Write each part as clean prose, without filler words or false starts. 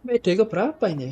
BD ke berapa ini?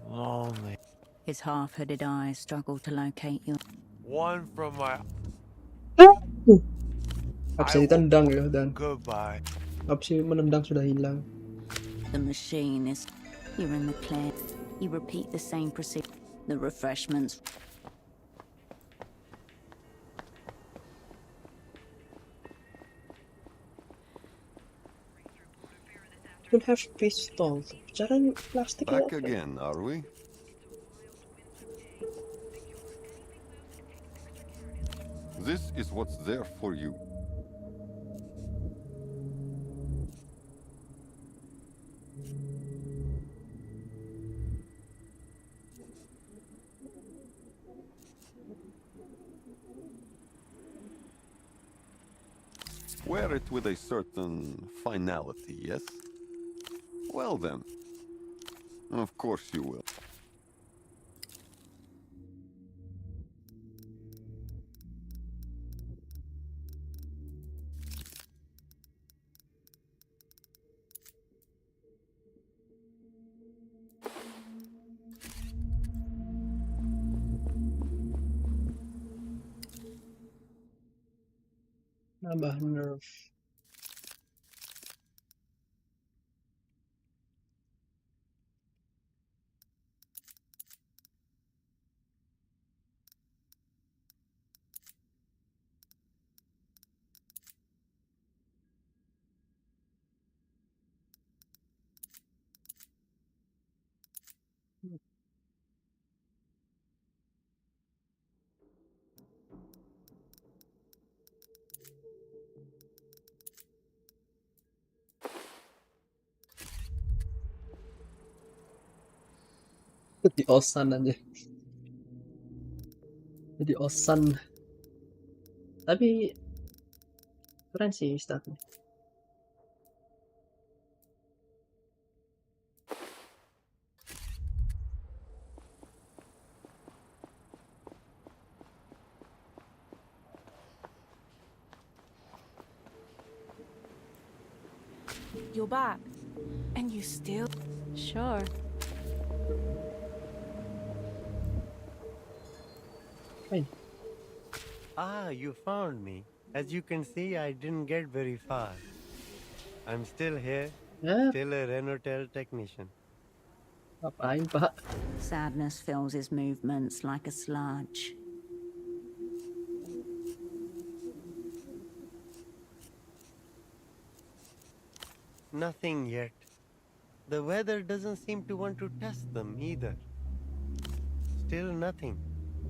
Lonely. His half-hooded eyes struggle to locate you. One from my. Gak I bisa will. ditendang ya, dan Goodbye. opsi menendang sudah hilang. The machine is... You're in the clear. You repeat the same procedure. The refreshments. You have pistol. Bicara plastik Back apa? again, are we? This is what's there for you. Wear it with a certain finality, yes? Well then. Of course you will. Nambah nerf. Di osan aja. Jadi osan. Tapi keren sih staffnya. You're back. And you still... Sure. Hey. Ah, you found me. As you can see, I didn't get very far. I'm still here, Ya, still a Renotel technician. ngapain Pak? Sadness fills his movements like a sludge. Nothing yet. The weather doesn't seem to want to test them either. Still nothing.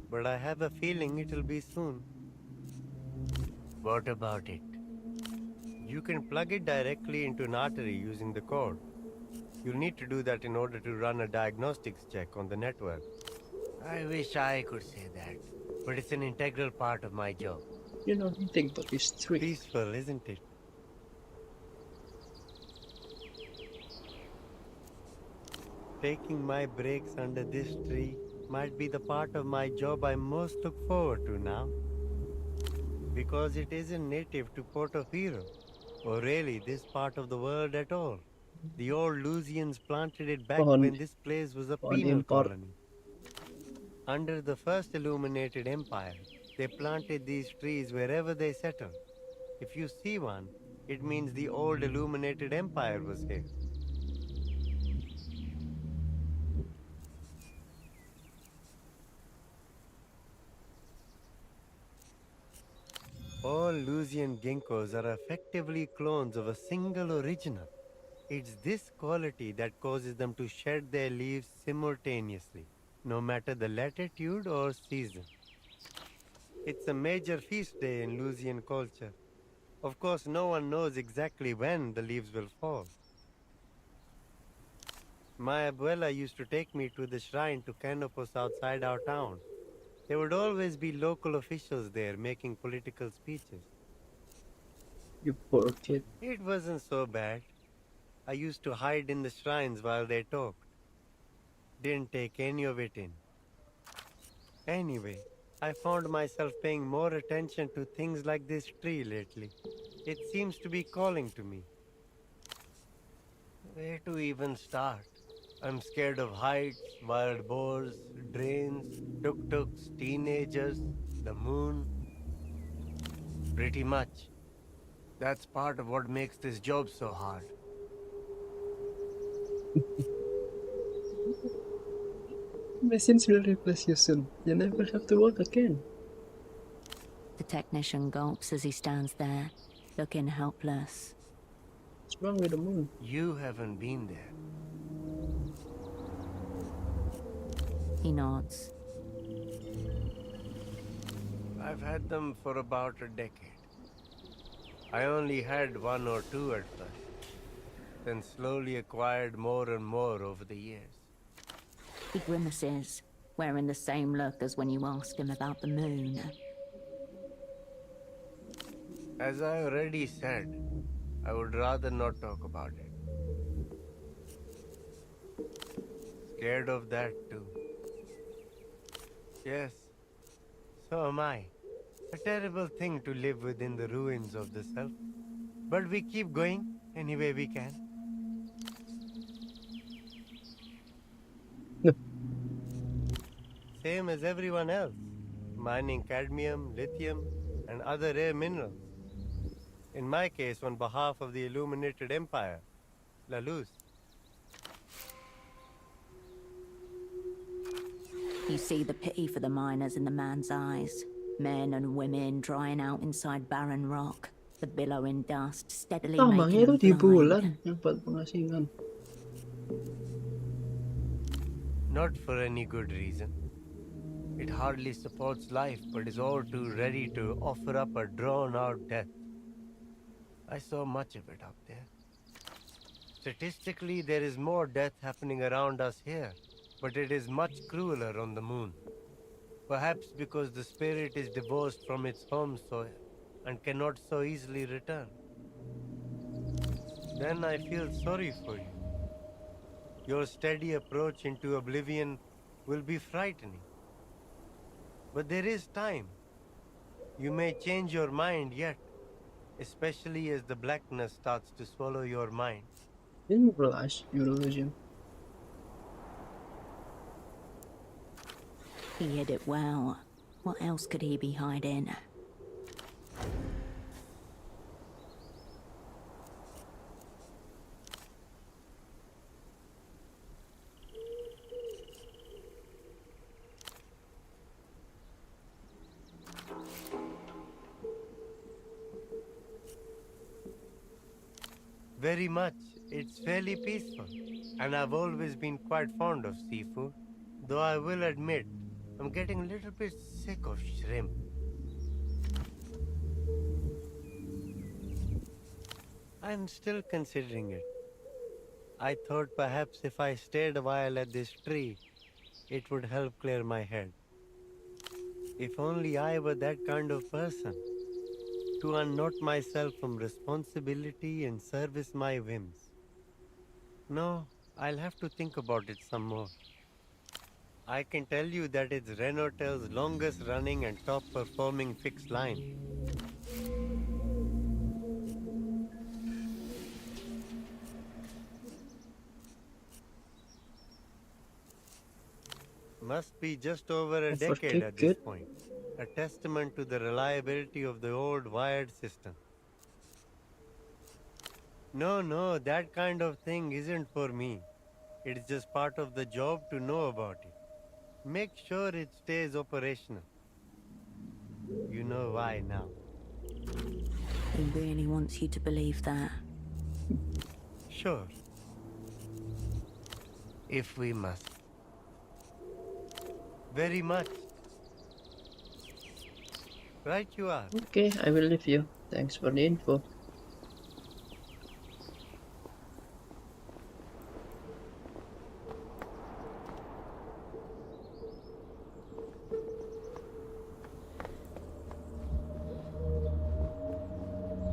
But I have a feeling it'll be soon. What about it? You can plug it directly into an artery using the cord. You'll need to do that in order to run a diagnostics check on the network. I wish I could say that, but it's an integral part of my job. You know anything but this tree. Peaceful, isn't it? Taking my breaks under this tree might be the part of my job I most look forward to now. Because it isn't native to Portofino, or really this part of the world at all. The old Lusians planted it back when this place was a penal import. colony. Under the first illuminated empire, they planted these trees wherever they settled. If you see one, it means the old illuminated empire was here. All Lusian ginkgos are effectively clones of a single original. It's this quality that causes them to shed their leaves simultaneously, no matter the latitude or season. It's a major feast day in Lusian culture. Of course, no one knows exactly when the leaves will fall. My abuela used to take me to the shrine to Canopus outside our town. There would always be local officials there making political speeches. You poor kid. It wasn't so bad. I used to hide in the shrines while they talked. Didn't take any of it in. Anyway, I found myself paying more attention to things like this tree lately. It seems to be calling to me. Where to even start? I'm scared of heights, wild boars, drains, tuk-tuks, teenagers, the moon. Pretty much. That's part of what makes this job so hard. Machines will replace you soon. You never have to work again. The technician gulps as he stands there, looking helpless. What's wrong with the moon? You haven't been there. He nods. I've had them for about a decade. I only had one or two at first, then slowly acquired more and more over the years. He grimaces, wearing the same look as when you asked him about the moon. As I already said, I would rather not talk about it. Scared of that too. Yes, so am I. A terrible thing to live within the ruins of the self. But we keep going any way we can. No. Same as everyone else. Mining cadmium, lithium, and other rare minerals. In my case, on behalf of the Illuminated Empire, La Luz. You see the pity for the miners in the man's eyes. Men and women drying out inside barren rock. The billowing dust steadily Tama, making ito them di blind. bulan. Yung pagpangasingan. Not for any good reason. It hardly supports life, but is all too ready to offer up a drawn-out death. I saw much of it up there. Statistically, there is more death happening around us here, but it is much crueler on the moon. Perhaps because the spirit is divorced from its home soil and cannot so easily return. Then I feel sorry for you. Your steady approach into oblivion will be frightening. But there is time. You may change your mind yet, especially as the blackness starts to swallow your mind. Yun yung flash, Eurovision. He hid it well. What else could he be hiding? Very much. It's fairly peaceful. And I've always been quite fond of seafood. Though I will admit, I'm getting a little bit sick of shrimp. I'm still considering it. I thought perhaps if I stayed a while at this tree, it would help clear my head. If only I were that kind of person. To unknot myself from responsibility and service my whims. No, I'll have to think about it some more. I can tell you that it's Renotel's longest running and top performing fixed line. Must be just over a decade at this point. A testament to the reliability of the old wired system. No, that kind of thing isn't for me. It's just part of the job to know about it. Make sure it stays operational. You know why now. He really wants you to believe that. Sure. If we must. Very much. Right you are. Okay, I will leave you. Thanks for the info.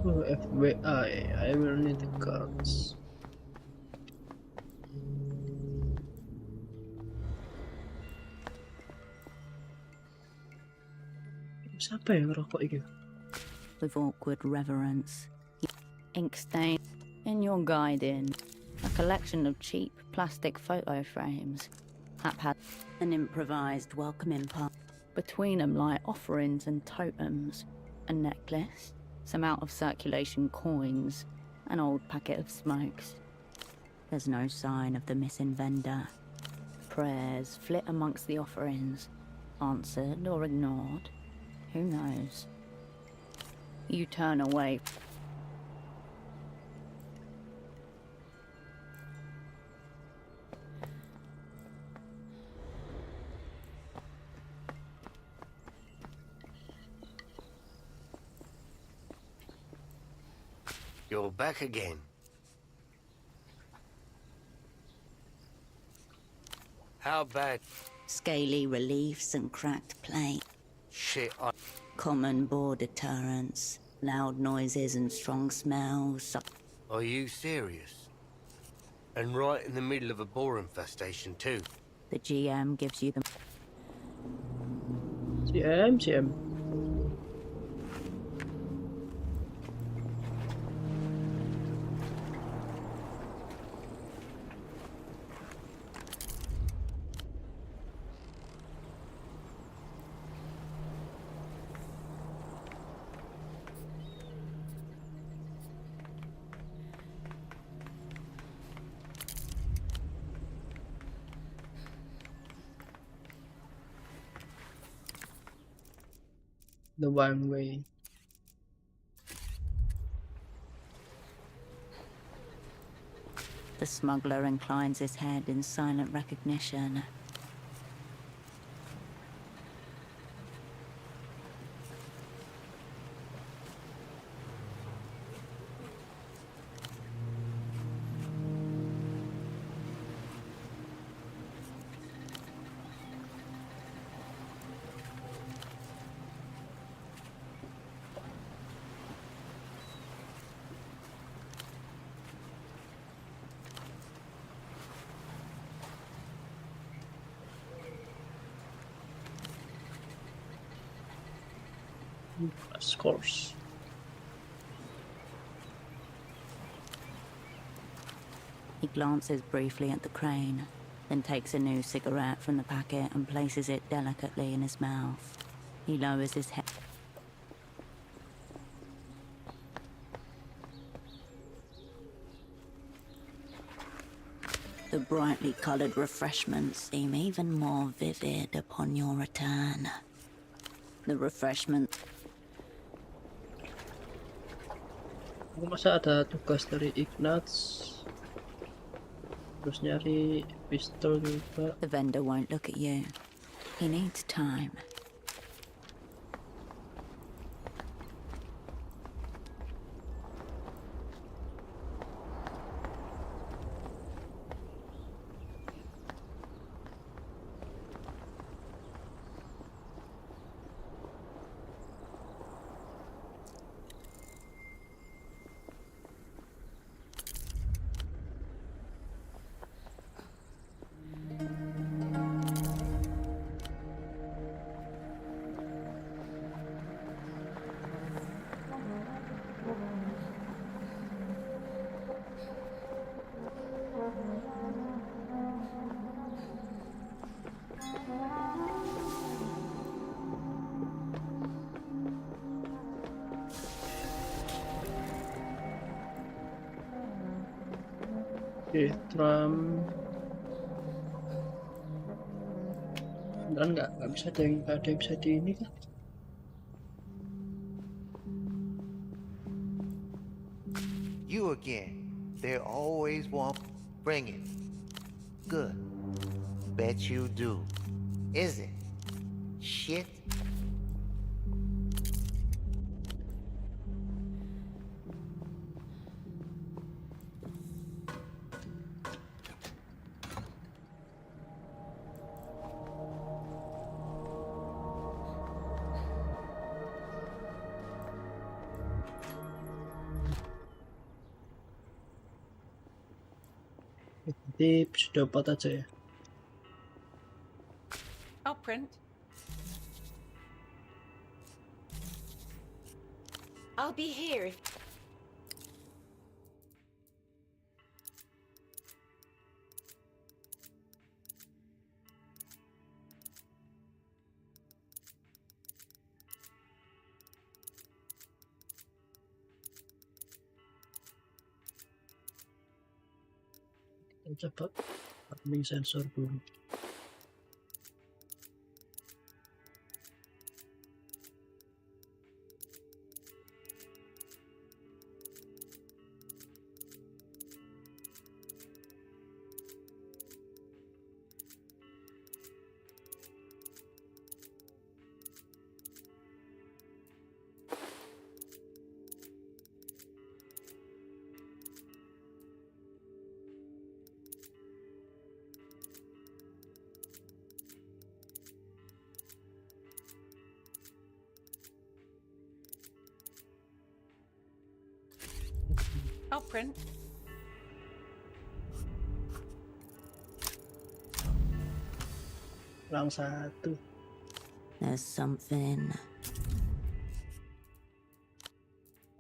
Oh, FBI, I will need the cards. Siapa yang ngerokok itu? With awkward reverence. Ink stain in your guide in. A collection of cheap plastic photo frames. An improvised welcoming part. Between them lie offerings and totems. A necklace, some out of circulation coins, an old packet of smokes. There's no sign of the missing vendor. Prayers flit amongst the offerings, answered or ignored. Who knows? You turn away. You're back again. How bad? Scaly reliefs and cracked plate. Shit, Common bore deterrents. Loud noises and strong smells. Are you serious? And right in the middle of a boar infestation too. The GM gives you the... CM. The one way. The smuggler inclines his head in silent recognition. Of course. He glances briefly at the crane, then takes a new cigarette from the packet and places it delicately in his mouth. He lowers his head. The brightly coloured refreshments seem even more vivid upon your return. The refreshment... Aku masa ada tugas dari Ignatz, terus nyari pistol juga. The vendor won't look at you. He needs time. Oke, Trump. Beneran nggak bisa ada yang bisa di ini kan? You again. They always want bring it. Good. Bet you do. Is it? Shit. Tips dapat aja ya. I'll print. I'll be here if... Kita coba admin sensor dulu. I'll print. Kurang satu. There's something.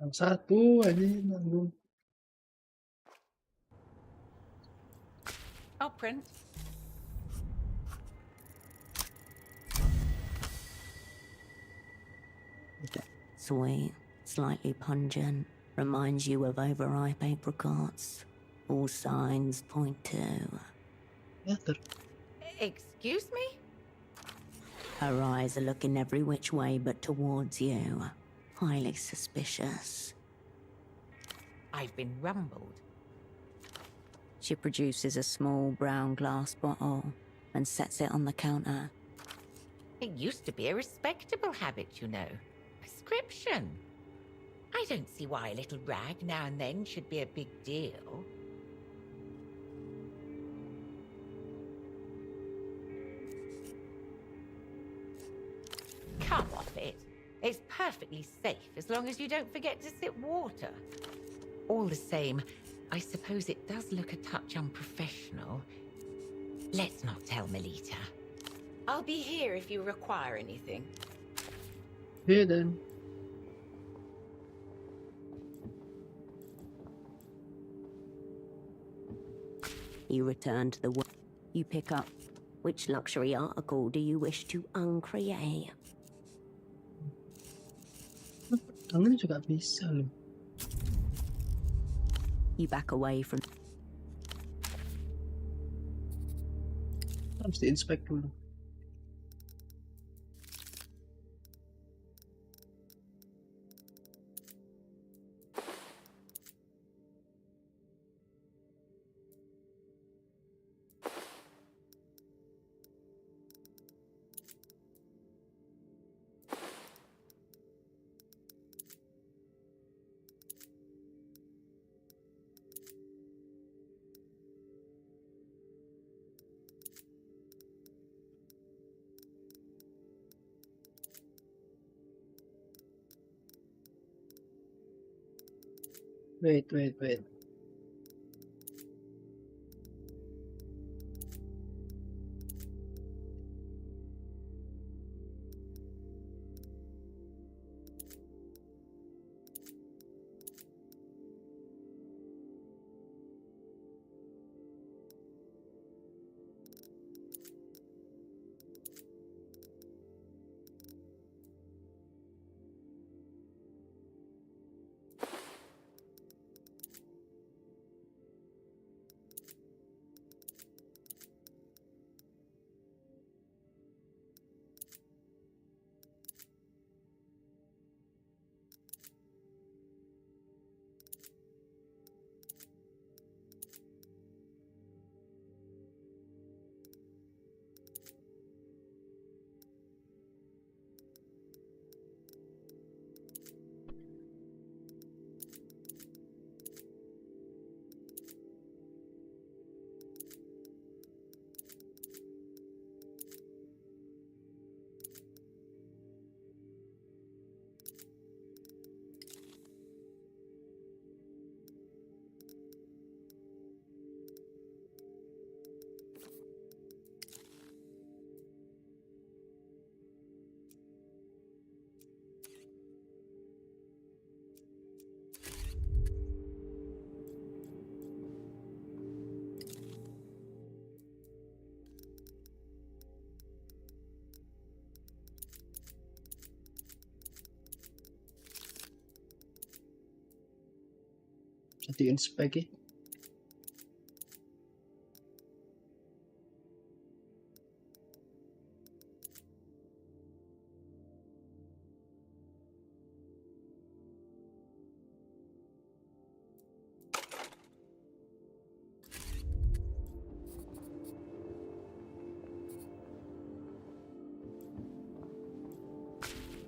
Kurang satu aja nanggung. I'll print. Sweet, slightly pungent, reminds you of overripe apricots. All signs point to... Ya Excuse me? Her eyes are looking every which way but towards you. Highly suspicious. I've been rumbled. She produces a small brown glass bottle and sets it on the counter. It used to be a respectable habit, you know. Prescription. I don't see why a little rag now and then should be a big deal. Come off it. It's perfectly safe as long as you don't forget to sip water. All the same, I suppose it does look a touch unprofessional. Let's not tell Melita. I'll be here if you require anything. Here then. You return to the work. You pick up. Which luxury article do you wish to uncreate? Tangan juga bisa loh. You back away from... Harus di-inspect dulu. Wait. Hatiin spaghetti.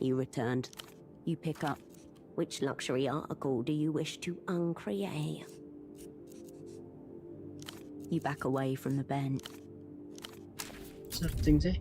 You returned. You pick up. Which luxury article do you wish to uncreate? You back away from the bench. Sarting sih.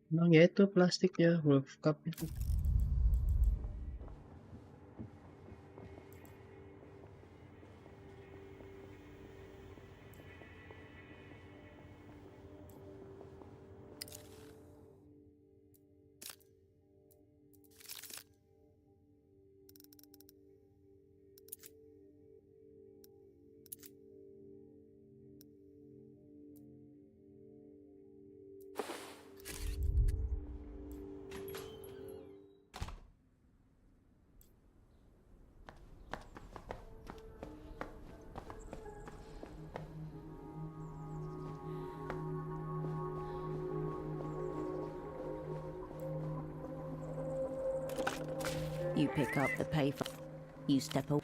Emang ya itu plastiknya Wolf Cup itu. You pick up the paper. You step away.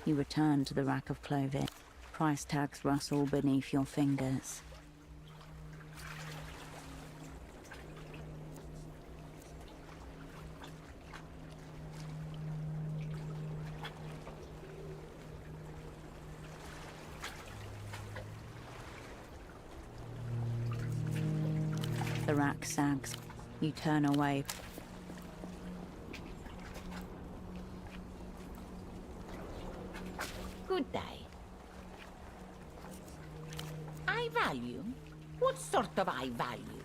You return to the rack of clothing. Price tags rustle beneath your fingers. The rack sags. You turn away. Good day. I value? What sort of I value?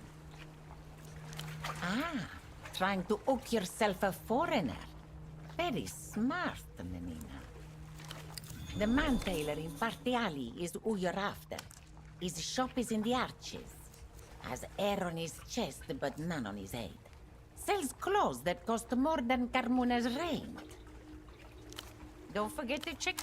Ah, trying to oak yourself a foreigner. Very smart, Menina. The man tailor in Party Alley is who you're after. His shop is in the Arches. Has hair on his chest, but none on his head. Sells clothes that cost more than Carmuna's rent. Don't forget to check.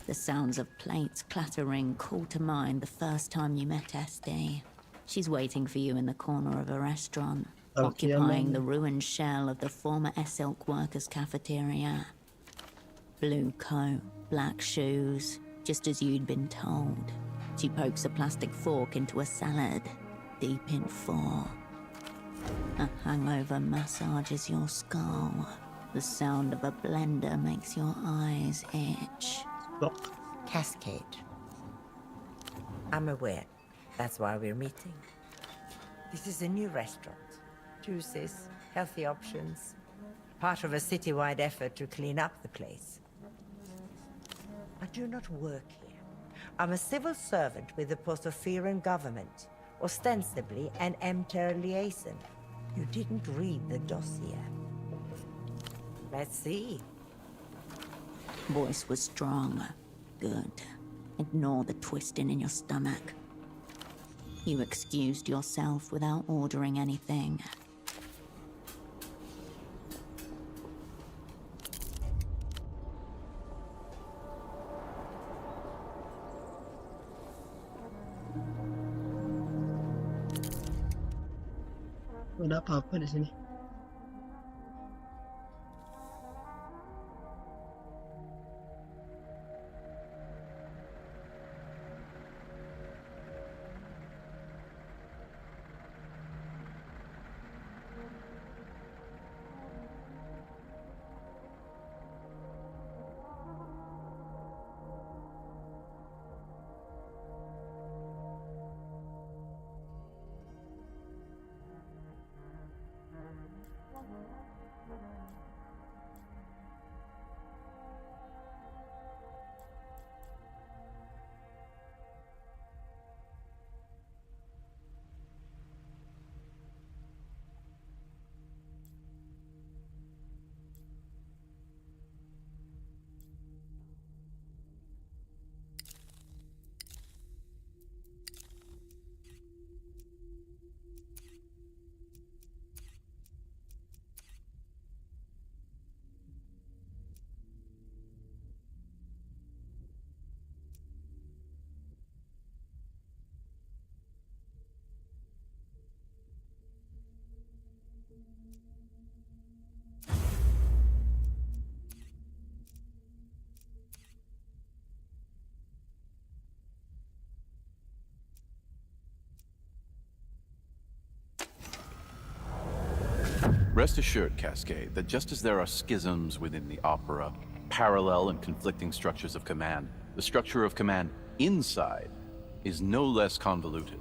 The sounds of plates clattering call to mind the first time you met SD. She's waiting for you in the corner of a restaurant, occupying the ruined shell of the former Silk Workers' Cafeteria. Blue coat, black shoes, just as you'd been told. She pokes a plastic fork into a salad, deep in thought. A hangover massages your skull. The sound of a blender makes your eyes itch. Lock. Cascade. I'm aware. That's why we're meeting. This is a new restaurant. Juices, healthy options. Part of a citywide effort to clean up the place. I do not work here. I'm a civil servant with the Portophiran government, ostensibly an Emter liaison. You didn't read the dossier. Let's see. Voice was strong. Good. Ignore the twisting in your stomach. You excused yourself without ordering anything. Ada apa-apa di sini? Rest assured, Cascade, that just as there are schisms within the opera, parallel and conflicting structures of command, the structure of command inside is no less convoluted.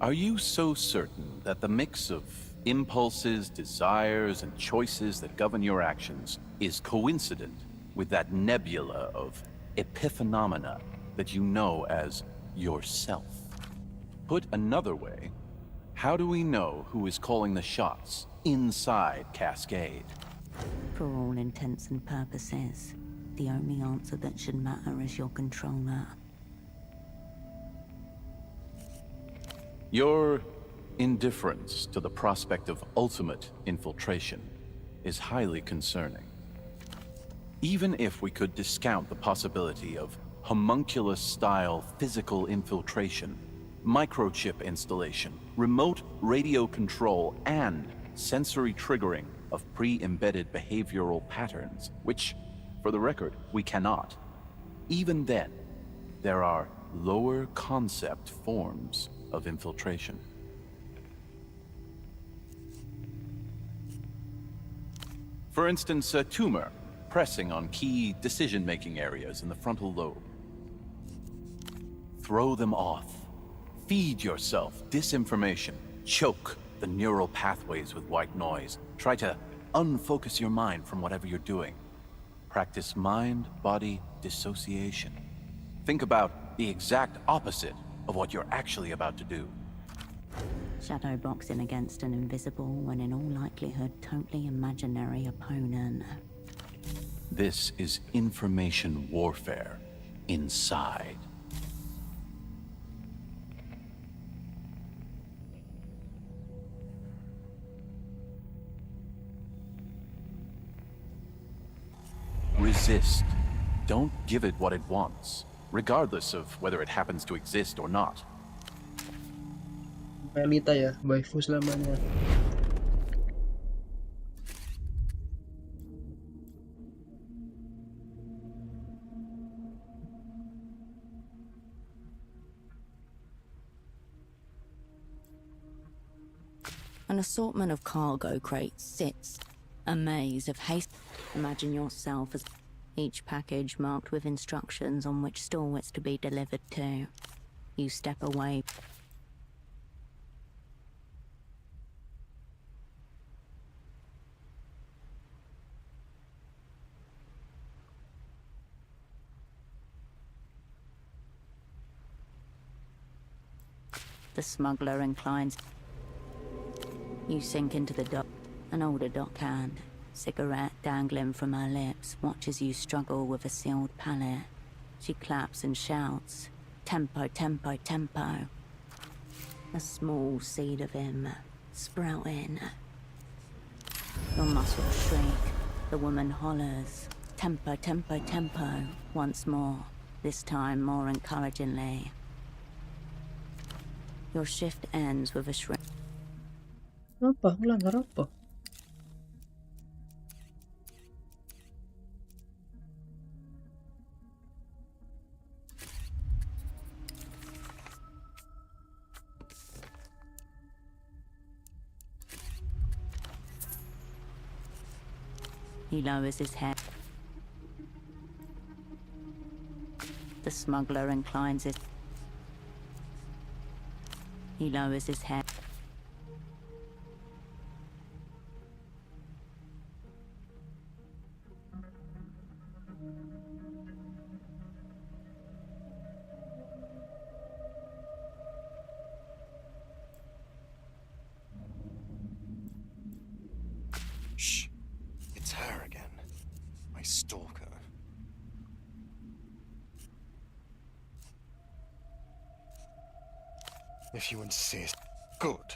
Are you so certain that the mix of impulses, desires, and choices that govern your actions is coincident with that nebula of epiphenomena that you know as yourself? Put another way, how do we know who is calling the shots inside Cascade? For all intents and purposes, the only answer that should matter is your controller. Your indifference to the prospect of ultimate infiltration is highly concerning. Even if we could discount the possibility of homunculus-style physical infiltration, microchip installation, remote radio control, and sensory triggering of pre-embedded behavioral patterns, which, for the record, we cannot. Even then, there are lower concept forms of infiltration. For instance, a tumor pressing on key decision-making areas in the frontal lobe. Throw them off. Feed yourself disinformation. Choke the neural pathways with white noise. Try to unfocus your mind from whatever you're doing. Practice mind-body dissociation. Think about the exact opposite of what you're actually about to do. Shadow boxing against an invisible and in all likelihood totally imaginary opponent. This is information warfare inside. Resist. Don't give it what it wants, regardless of whether it happens to exist or not. Melita ya, waifu selamanya. An assortment of cargo crates sits, a maze of haste. Imagine yourself as each package marked with instructions on which store it's to be delivered to. You step away. The smuggler inclines. You sink into the dock. An older dockhand, cigarette dangling from her lips, watches you struggle with a sealed pallet. She claps and shouts, "Tempo, tempo, tempo." A small seed of him sprouting. Your muscles shrink. The woman hollers, "Tempo, tempo, tempo," once more, this time more encouragingly. Your shift ends with a shriek. Apa? Aku langgar apa? He lowers his head. The smuggler inclines his. He lowers his head. Shh. It's her again. My stalker. If you insist. Good.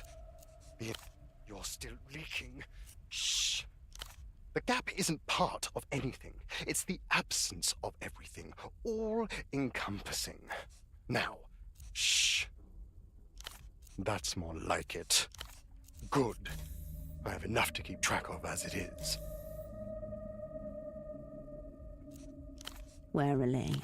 You're still leaking. Shh. The gap isn't part of anything. It's the absence of everything. All-encompassing. Now, shh. That's more like it. Good. I have enough to keep track of as it is. Warily.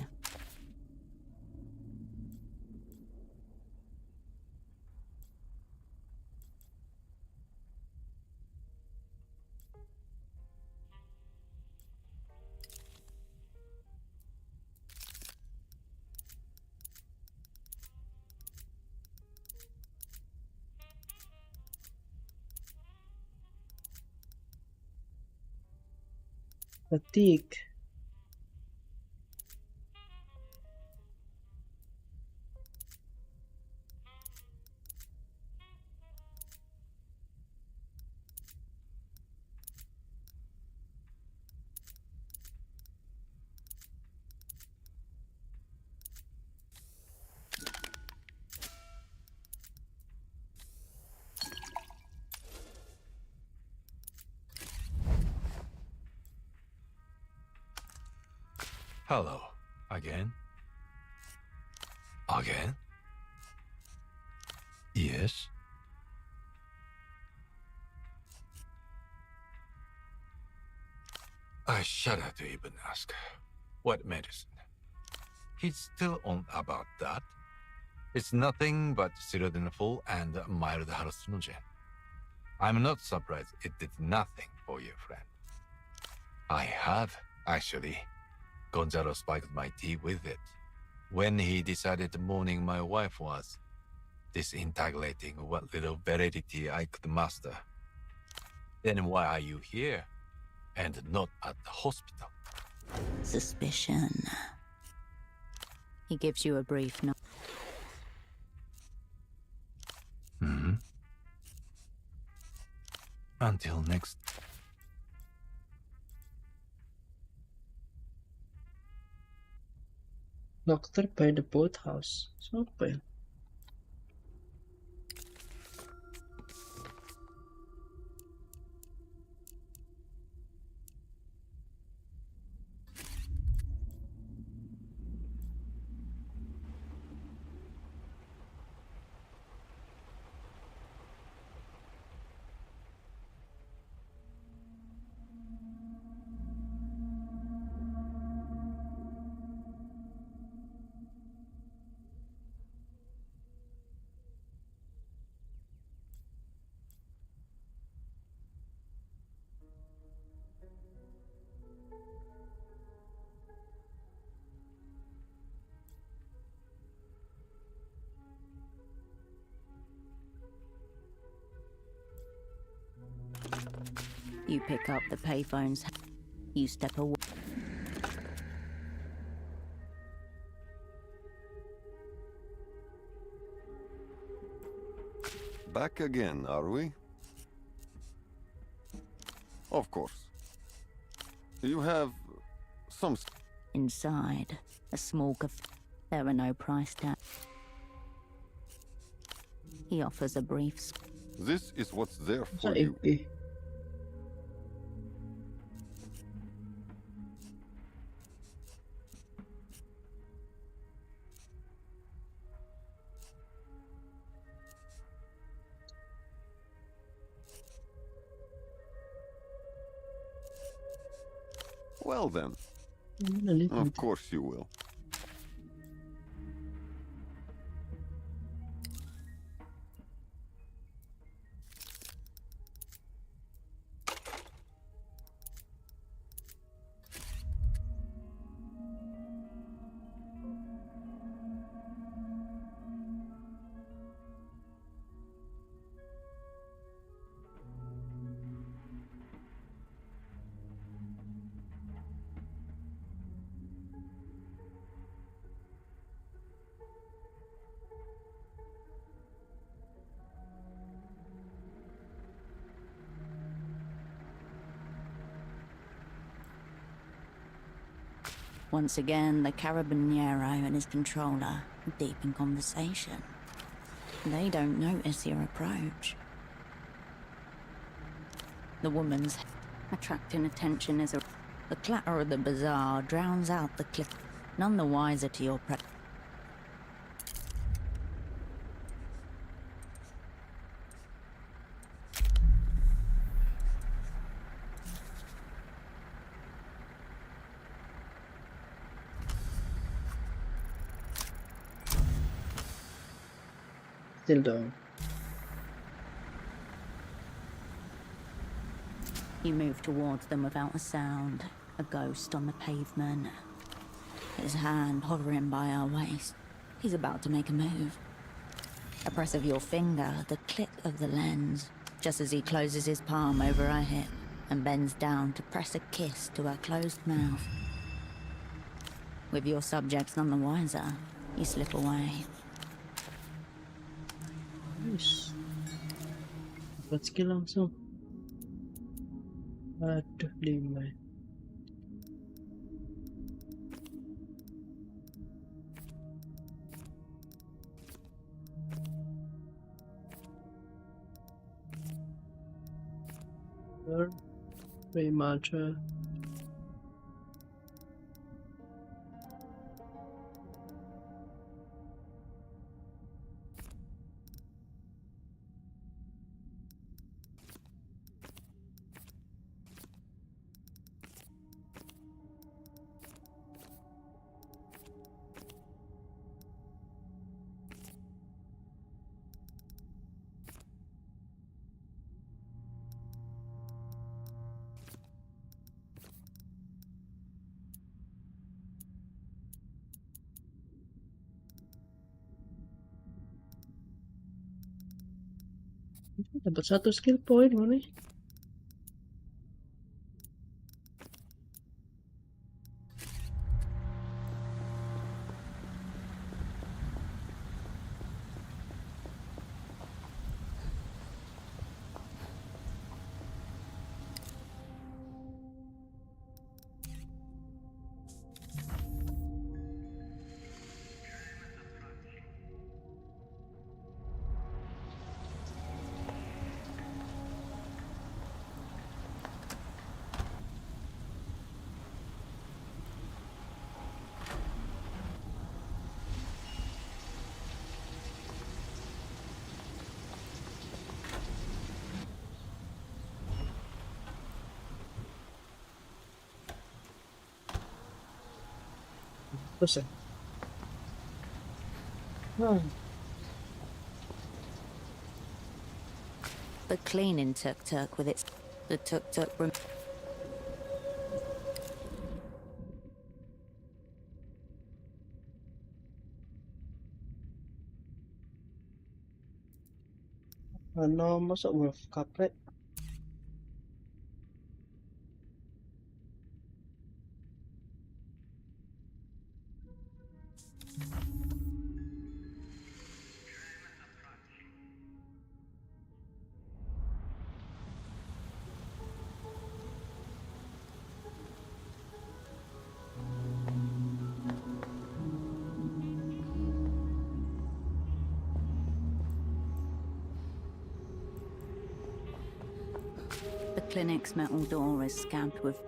Fatigue. Hello. Again? Again? Yes? I shudder to even ask. What medicine? He's still on about that. It's nothing but sildenafil and mild hallucinogen. I'm not surprised it did nothing for you, friend. I have, actually. Gonzalo spiked my tea with it. When he decided the morning my wife was disintegrating what little validity I could muster. Then why are you here? And not at the hospital? Suspicion. He gives you a brief note. Until next. Doctor by the boathouse. Siapa ya? You pick up the payphones. You step away. Back again, are we? Of course. You have some... Inside, a small cafe. There are no price tags. He offers a brief... This is what's there Masa for you. EP? Well then, Mana ni? of course you will. Once again, the Carabiniero and his controller are deep in conversation. They don't notice your approach. The woman's attracting attention as the clatter of the bazaar drowns out the click. None the wiser to your Still down. You move towards them without a sound, a ghost on the pavement. His hand hovering by our waist. He's about to make a move. A press of your finger, the click of the lens, just as he closes his palm over her hip and bends down to press a kiss to her closed mouth. With your subjects none the wiser, you slip away. Nice. Dapat skill langsung. Aduh, 5. Remaster. Dapat 1 skill point mana? Terus ya. The cleaning tuk-tuk with its... The tuk-tuk... Ano, masuk wolf kaprek. clinic's metal door is scabbed with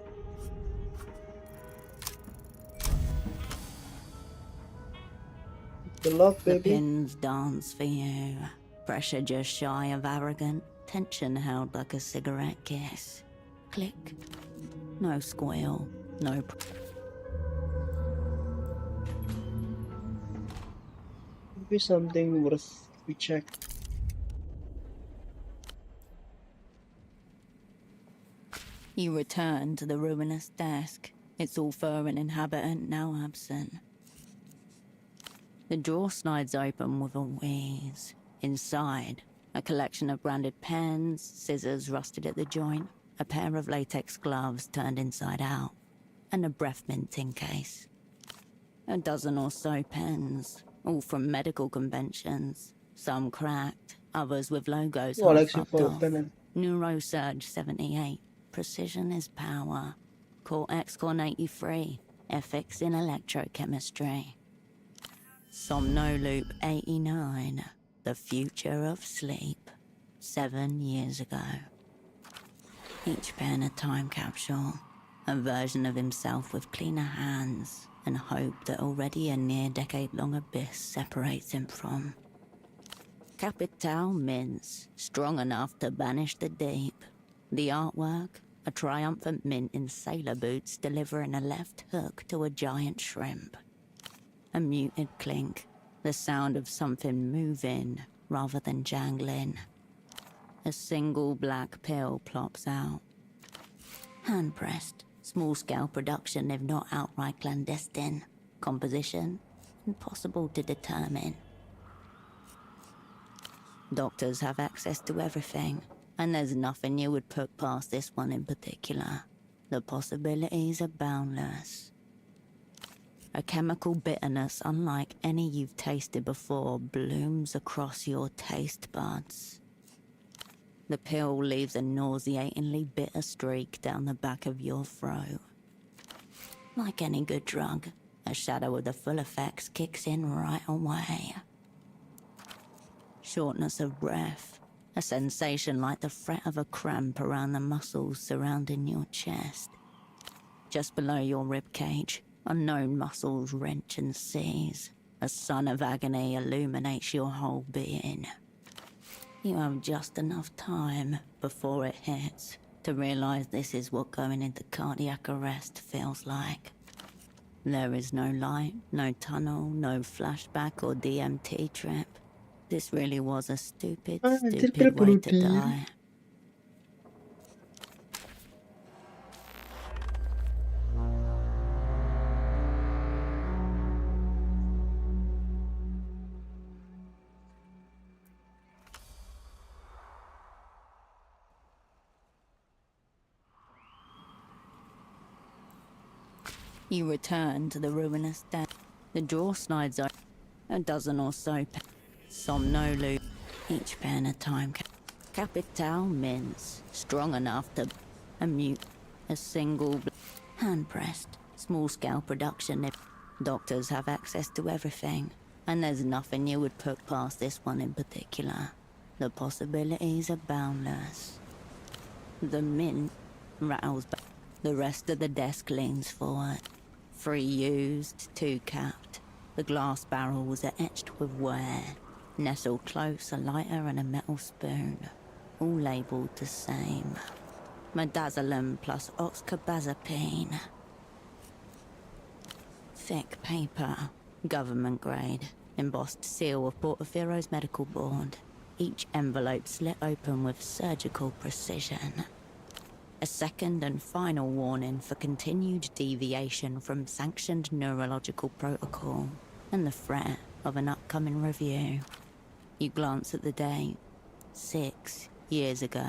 The love, the baby. pins dance for you. Pressure just shy of arrogant, tension held like a cigarette kiss. Click. No squeal, no. Maybe something worth we check. You return to the ruinous desk. Its all-furring inhabitant now absent. The drawer slides open with a wheeze. Inside, a collection of branded pens, scissors rusted at the joint, a pair of latex gloves turned inside out, and a breath minting case. A dozen or so pens, all from medical conventions. Some cracked, others with logos Oh, half Alexi rubbed for off. pen. Neurosurge 78. Precision is power. Cortex Con 83. Ethics in electrochemistry. Somnoloop 89. The future of sleep. 7 years ago. Each pen a time capsule. A version of himself with cleaner hands and hope that already a near-decade-long abyss separates him from. Capital mints, strong enough to banish the deep. The artwork, a triumphant mint in sailor boots delivering a left hook to a giant shrimp. A muted clink, the sound of something moving rather than jangling. A single black pill plops out. Hand-pressed, small-scale production if not outright clandestine. Composition, impossible to determine. Doctors have access to everything, and there's nothing you would put past this one in particular. The possibilities are boundless. A chemical bitterness unlike any you've tasted before blooms across your taste buds. The pill leaves a nauseatingly bitter streak down the back of your throat. Like any good drug, a shadow of the full effects kicks in right away. Shortness of breath, a sensation like the fret of a cramp around the muscles surrounding your chest. Just below your ribcage, unknown muscles wrench and seize. A sun of agony illuminates your whole being. You have just enough time before it hits to realize this is what going into cardiac arrest feels like. There is no light, no tunnel, no flashback or DMT trip. This really was a stupid way to die. You return to the ruinous deck. The drawer slides open. A dozen or so Somnoloop. Each pen a time Capital mints, strong enough to mute a single hand-pressed, small-scale production. If doctors have access to everything, and there's nothing you would put past this one in particular. The possibilities are boundless. The mint rattles back. The rest of the desk leans forward. 3 used, 2 capped. The glass barrels are etched with wear. Nestled close, a lighter and a metal spoon. All labelled the same. Midazolam plus oxcarbazepine. Thick paper, government grade. Embossed seal of Portofiero's medical board. Each envelope slit open with surgical precision. A second and final warning for continued deviation from sanctioned neurological protocol and the threat of an upcoming review. You glance at the date. 6 years ago.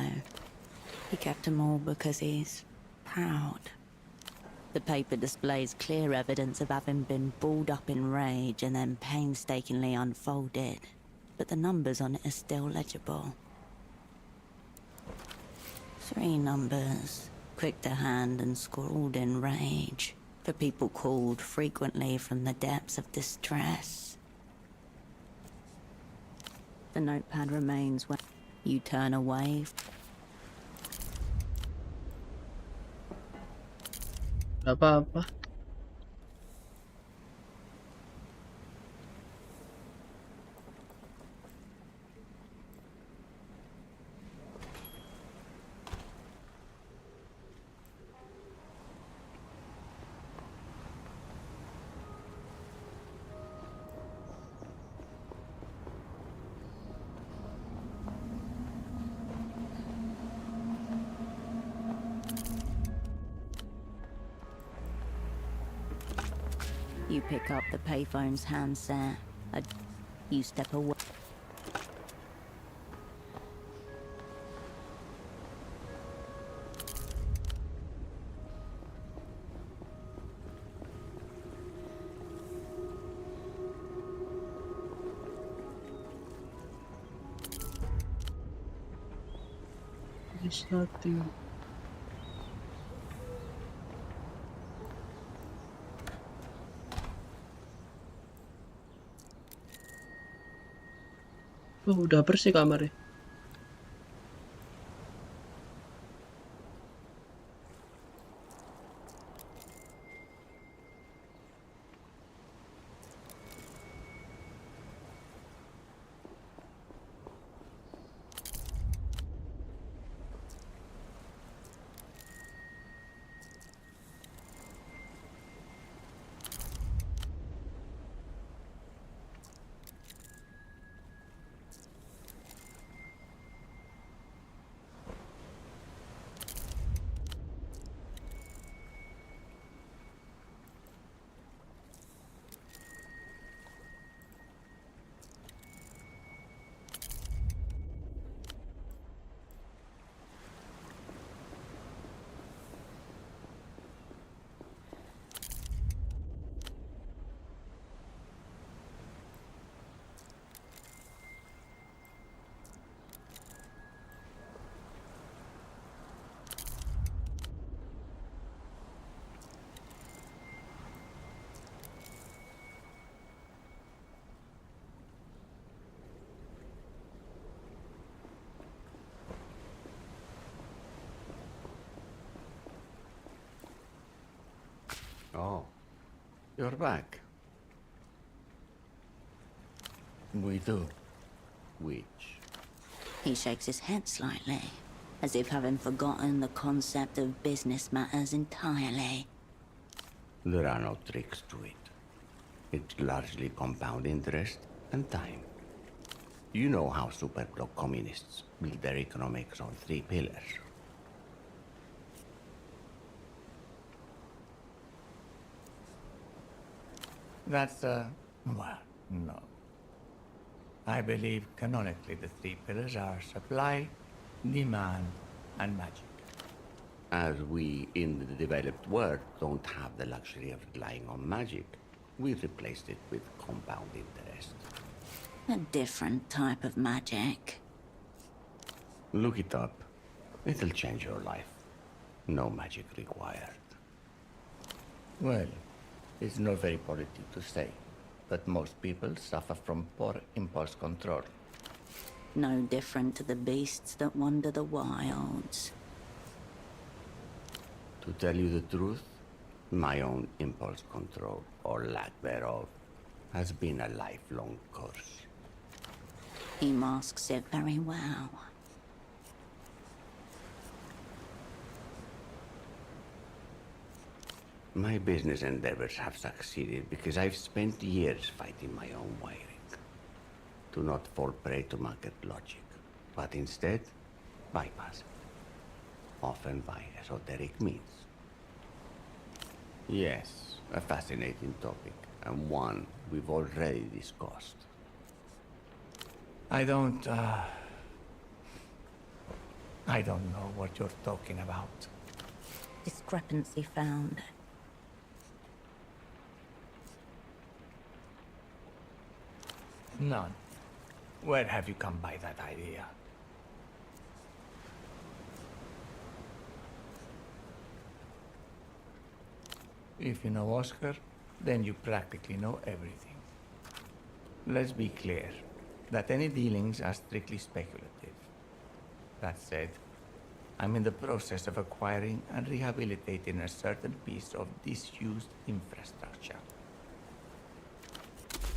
He kept them all because he's proud. The paper displays clear evidence of having been balled up in rage and then painstakingly unfolded, but the numbers on it are still legible. 3 numbers, quick to hand and scrawled in rage, for people called frequently from the depths of distress. The notepad remains when you turn away. Gak apa-apa. You pick up the payphone's handset. You step away. There's nothing. Oh, udah bersih kamarnya. Oh, you're back. We do. Which? He shakes his head slightly, as if having forgotten the concept of business matters entirely. There are no tricks to it. It's largely compound interest and time. You know how superblock communists build their economics on 3 pillars. That's, well, no. I believe canonically the 3 pillars are supply, demand, and magic. As we in the developed world don't have the luxury of relying on magic, we replaced it with compound interest. A different type of magic. Look it up. It'll change your life. No magic required. Well, it's not very politic to say, but most people suffer from poor impulse control. No different to the beasts that wander the wilds. To tell you the truth, my own impulse control, or lack thereof, has been a lifelong curse. He masks it very well. My business endeavors have succeeded because I've spent years fighting my own wiring. To not fall prey to market logic, but instead bypass it, often by esoteric means. Yes, a fascinating topic, and one we've already discussed. I don't know what you're talking about. Discrepancy found. None. Where have you come by that idea? If you know Oscar, then you practically know everything. Let's be clear that any dealings are strictly speculative. That said, I'm in the process of acquiring and rehabilitating a certain piece of disused infrastructure.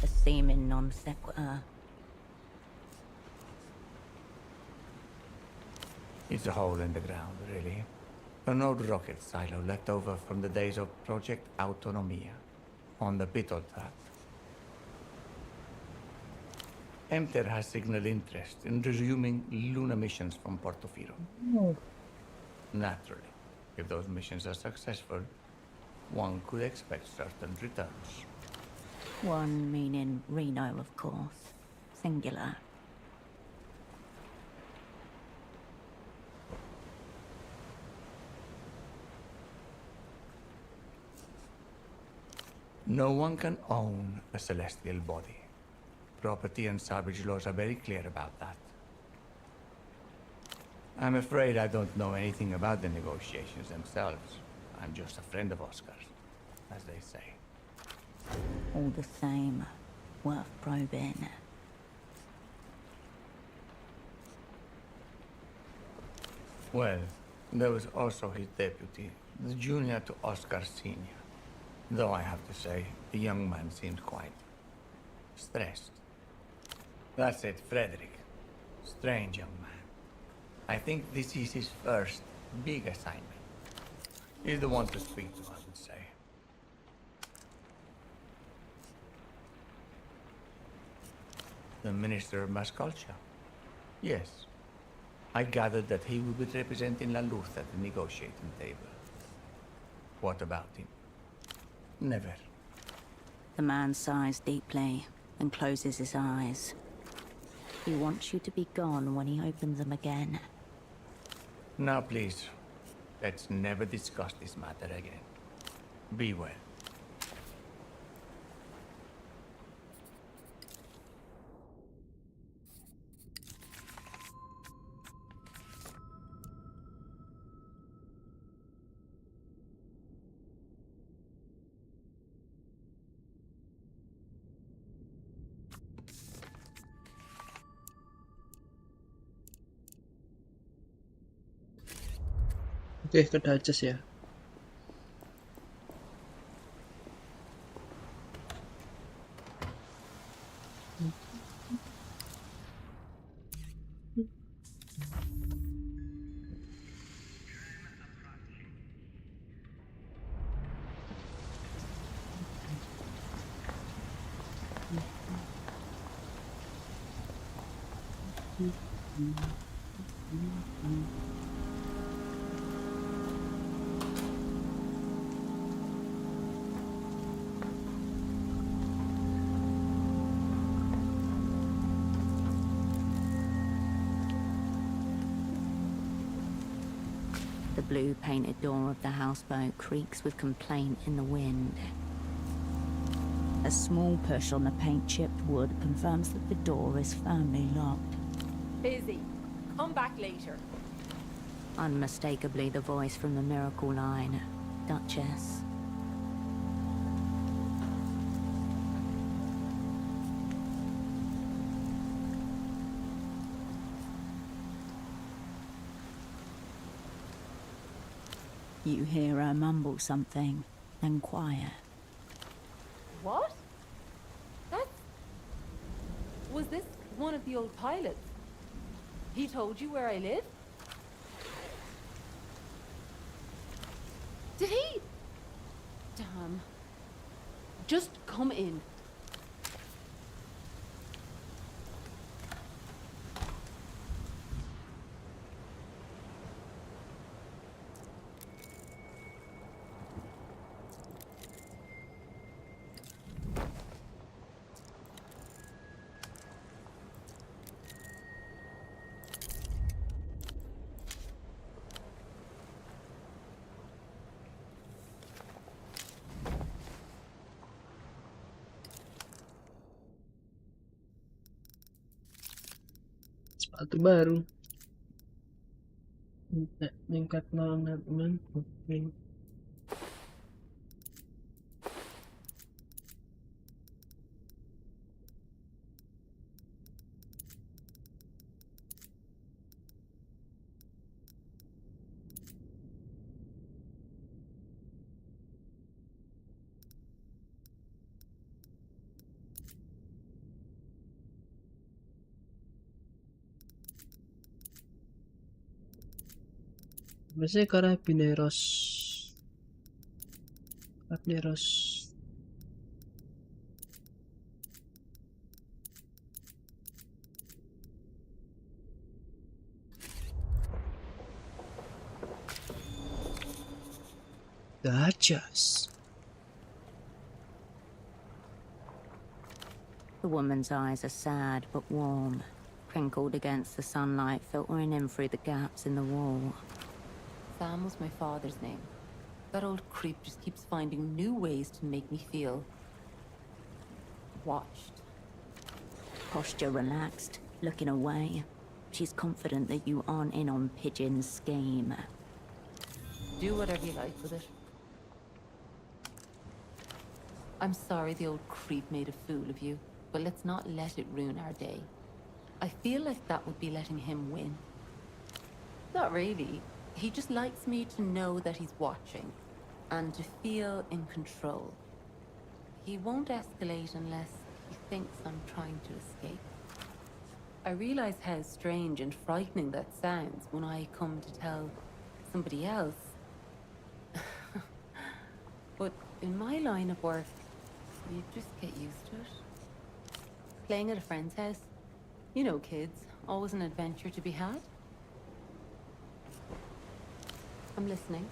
A seeming non sequitur. It's a hole in the ground, really. An old rocket silo left over from the days of Project Autonomia on the Beetle Tract. Emter has signaled interest in resuming lunar missions from Portofino. Oh. Naturally, if those missions are successful, one could expect certain returns. One meaning Reno, of course. Singular. No one can own a celestial body. Property and salvage laws are very clear about that. I'm afraid I don't know anything about the negotiations themselves. I'm just a friend of Oscar's, as they say. All the same, worth probing. Well, there was also his deputy, the junior to Oscar Sr. Though I have to say, the young man seemed quite stressed. That's it, Frederick. Strange young man. I think this is his first big assignment. He's the one to speak to, I would say. The Minister of Mass Culture? Yes. I gathered that he will be representing La Luz at the negotiating table. What about him? Never. The man sighs deeply and closes his eyes. He wants you to be gone when he opens them again. Now, please, let's never discuss this matter again. Be well. Oke, ke Duchess ya. The blue painted door of the houseboat creaks with complaint in the wind. A small push on the paint-chipped wood confirms that the door is firmly locked. Busy. Come back later. Unmistakably the voice from the miracle line. Duchess. You hear her mumble something, then quiet. What? That's... Was this one of the old pilots? He told you where I live? Did he? Damn. Just come in. Sepatu baru. Tingkat aman. Oke. Biasanya Carabineros. Carabineros. Duchess. The woman's eyes are sad but warm, crinkled against the sunlight filtering in through the gaps in the wall. Sam was my father's name. That old creep just keeps finding new ways to make me feel watched. Posture relaxed, looking away. She's confident that you aren't in on Pigeon's scheme. Do whatever you like with it. I'm sorry the old creep made a fool of you, but let's not let it ruin our day. I feel like that would be letting him win. Not really. He just likes me to know that he's watching, and to feel in control. He won't escalate unless he thinks I'm trying to escape. I realize how strange and frightening that sounds when I come to tell somebody else. But in my line of work, you just get used to it. Playing at a friend's house. You know kids, always an adventure to be had. I'm listening.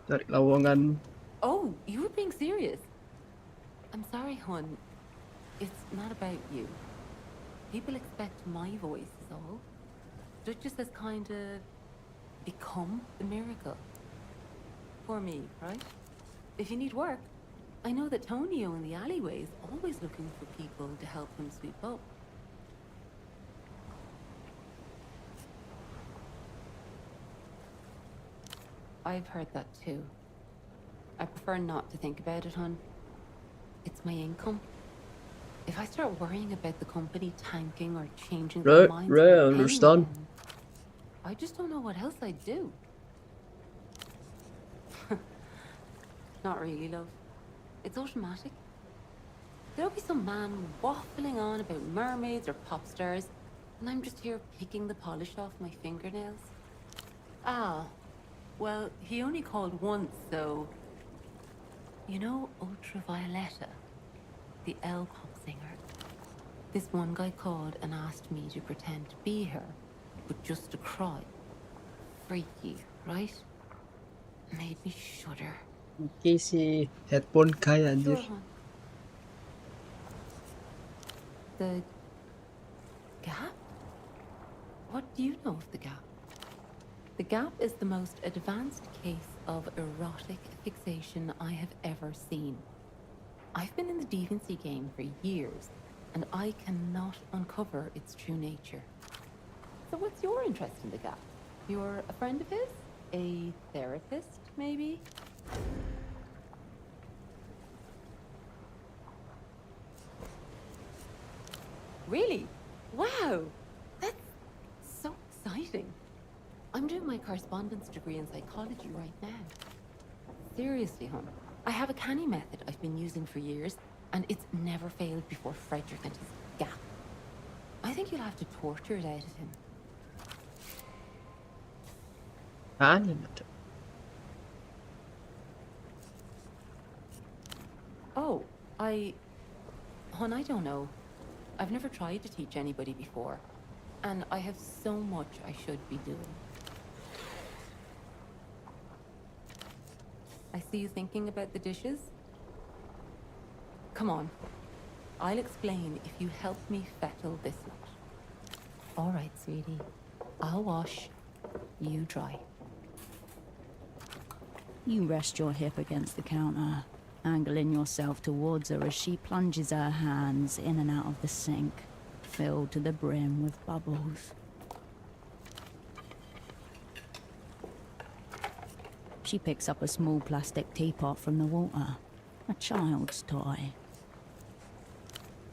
Dari lowongan. Oh, you were being serious. I'm sorry, hon. It's not about you. People expect my voice is all. Duchess has kind of become the miracle. For me, right? If you need work, I know that Tonio in the alleyway is always looking for people to help him sweep up. I've heard that too. I prefer not to think about it, hon. It's my income. If I start worrying about the company tanking or changing their minds, Right, I understand. I just don't know what else I'd do. Not really, love. It's automatic. There'll be some man waffling on about mermaids or pop stars, and I'm just here picking the polish off my fingernails. Ah, well, he only called once, so... You know Ultravioletta? The L-pop singer? This one guy called and asked me to pretend to be her, but just to cry. Freaky, right? Made me shudder. Oke si headphone guy anjir. Sure, hon. The Gap? What do you know of the Gap? The Gap is the most advanced case of erotic fixation I have ever seen. I've been in the deviancy game for years, and I cannot uncover its true nature. So what's your interest in the Gap? You're a friend of his? A therapist, maybe? Really? Wow! That's so exciting. I'm doing my correspondence degree in psychology right now. Seriously, hon. I have a canny method I've been using for years, and it's never failed before Frederick and his Gap. I think you'll have to torture it out of him. Animate. Oh, Hon, I don't know. I've never tried to teach anybody before, and I have so much I should be doing. I see you thinking about the dishes. Come on. I'll explain if you help me fettle this lot. All right, sweetie. I'll wash. You dry. You rest your hip against the counter, angling yourself towards her as she plunges her hands in and out of the sink, filled to the brim with bubbles. She picks up a small plastic teapot from the water, a child's toy.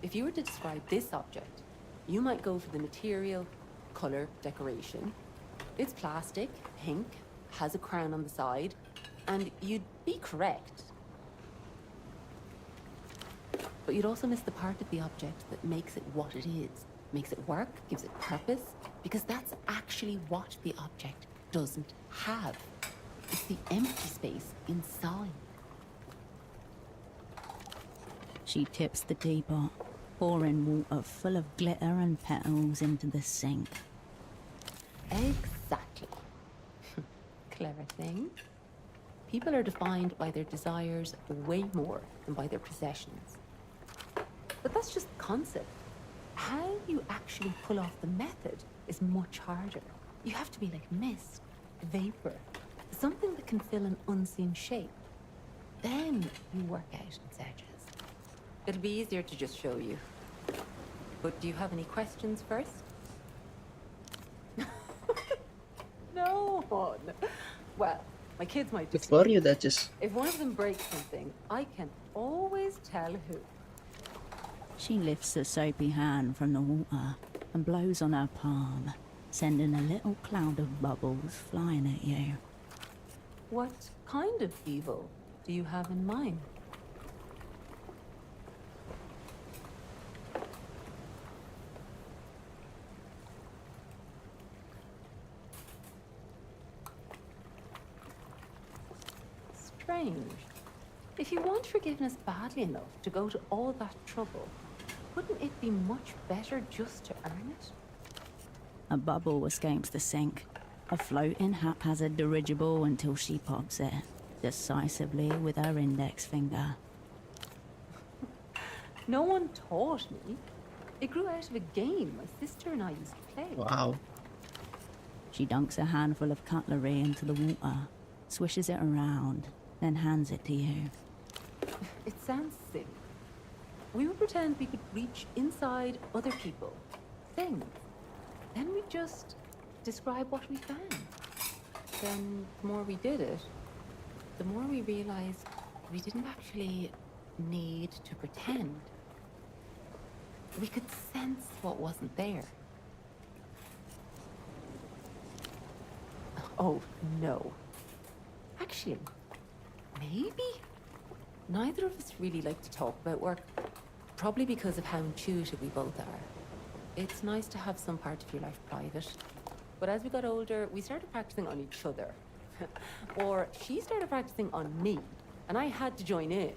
If you were to describe this object, you might go for the material, color, decoration. It's plastic, pink, has a crown on the side, and you'd be correct. but you'd also miss the part of the object that makes it what it is, makes it work, gives it purpose, because that's actually what the object doesn't have. It's the empty space inside. She tips the teapot, pouring water full of glitter and petals into the sink. Exactly. Clever thing. People are defined by their desires way more than by their possessions. But that's just the concept. How you actually pull off the method is much harder. You have to be like mist, vapor, something that can fill an unseen shape. Then you work out its edges. It'll be easier to just show you. But do you have any questions first? No one. Well, my kids might Good just... for you, Duchess. If one of them breaks something, I can always tell who. She lifts a soapy hand from the water and blows on her palm, sending a little cloud of bubbles flying at you. What kind of evil do you have in mind? Strange. If you want forgiveness badly enough to go to all that trouble, wouldn't it be much better just to earn it? A bubble escapes the sink, a floating haphazard dirigible until she pops it, decisively with her index finger. No one taught me. It grew out of a game my sister and I used to play. Wow. She dunks a handful of cutlery into the water, swishes it around, then hands it to you. It sounds silly. We would pretend we could reach inside other people, things. Then we'd just describe what we found. Then the more we did it, the more we realized we didn't actually need to pretend. We could sense what wasn't there. Oh, no. Actually, maybe? Neither of us really like to talk about work, probably because of how intuitive we both are. It's nice to have some part of your life private. But as we got older, we started practicing on each other. Or she started practicing on me, and I had to join in.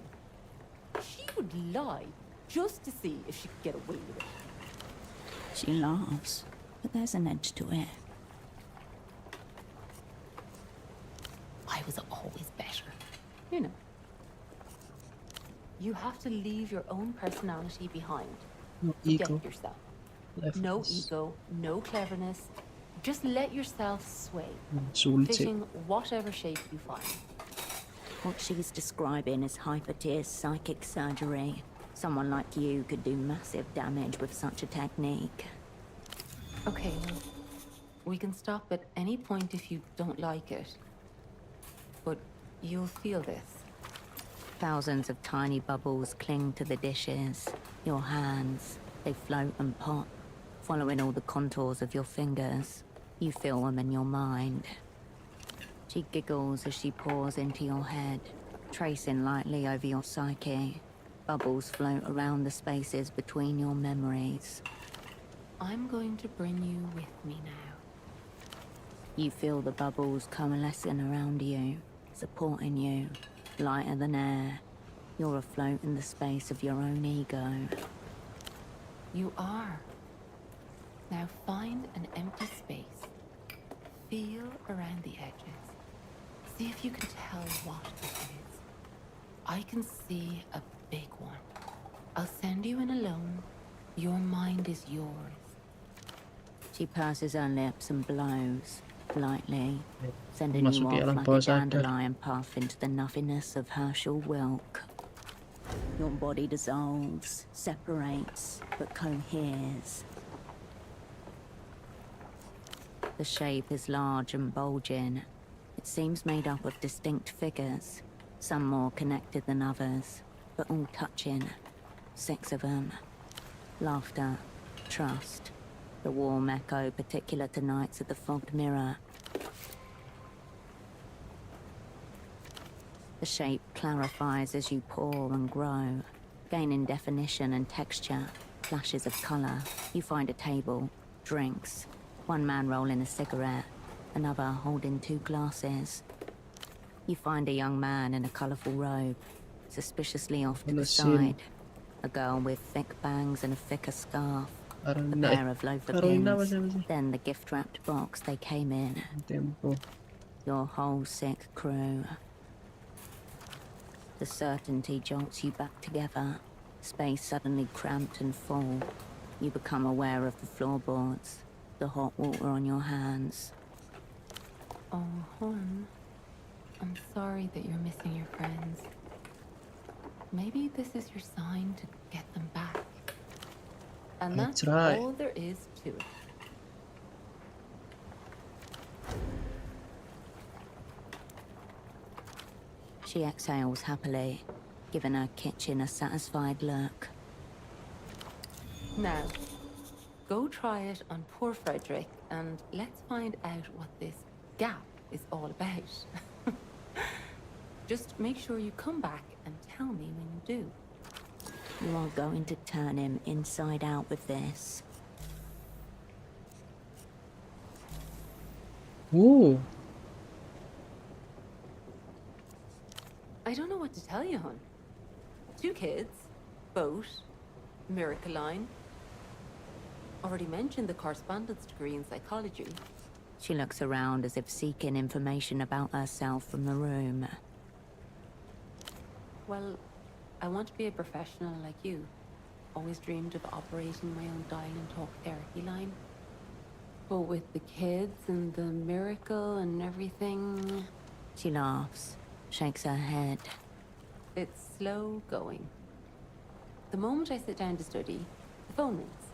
She would lie just to see if she could get away with it. She laughs, but there's an edge to it. I was always better. You know. You have to leave your own personality behind. No Forget ego. yourself. Left No is ego, no cleverness. Just let yourself sway, Sulti. fitting whatever shape you find. What she's describing is hyper-tier psychic surgery. Someone like you could do massive damage with such a technique. Okay, we can stop at any point if you don't like it. But you'll feel this. Thousands of tiny bubbles cling to the dishes, your hands. They float and pop, following all the contours of your fingers. You feel them in your mind. She giggles as she pours into your head, tracing lightly over your psyche. Bubbles float around the spaces between your memories. I'm going to bring you with me now. You feel the bubbles coalescing around you, supporting you, lighter than air. You're afloat in the space of your own ego. You are. Now find an empty space. Feel around the edges. See if you can tell what it is. I can see a big one. I'll send you in alone. Your mind is yours. She purses her lips and blows, lightly, sending you Masuki off alam like bawah a sadar. dandelion puff into the nothingness of Herschel Wilk. Your body dissolves, separates, but coheres. The shape is large and bulging. It seems made up of distinct figures, some more connected than others, but all touching. 6 of them. Laughter, trust, the warm echo particular to nights at the fogged mirror. The shape clarifies as you pour and grow, gaining definition and texture, flashes of colour. You find a table, drinks, one man rolling a cigarette, another holding 2 glasses. You find a young man in a colourful robe, suspiciously off to the side. A girl with thick bangs and a thicker scarf. A pair of loafer pins. Then the gift-wrapped box they came in. Your whole sick crew. The certainty jolts you back together. Space suddenly cramped and full. You become aware of the floorboards, the hot water on your hands. Oh, hon. I'm sorry that you're missing your friends. Maybe this is your sign to get them back. And that's all there is to it. She exhales happily, giving her kitchen a satisfied look. Now, go try it on poor Frederick, and let's find out what this gap is all about. Just make sure you come back and tell me when you do. You are going to turn him inside out with this. Ooh. I don't know what to tell you, hon. 2 kids, boat, miracle line. Already mentioned the correspondence degree in psychology. She looks around as if seeking information about herself from the room. Well, I want to be a professional like you. Always dreamed of operating my own dial and talk therapy line. But with the kids and the miracle and everything... She laughs, shakes her head. It's slow going. The moment I sit down to study, the phone rings.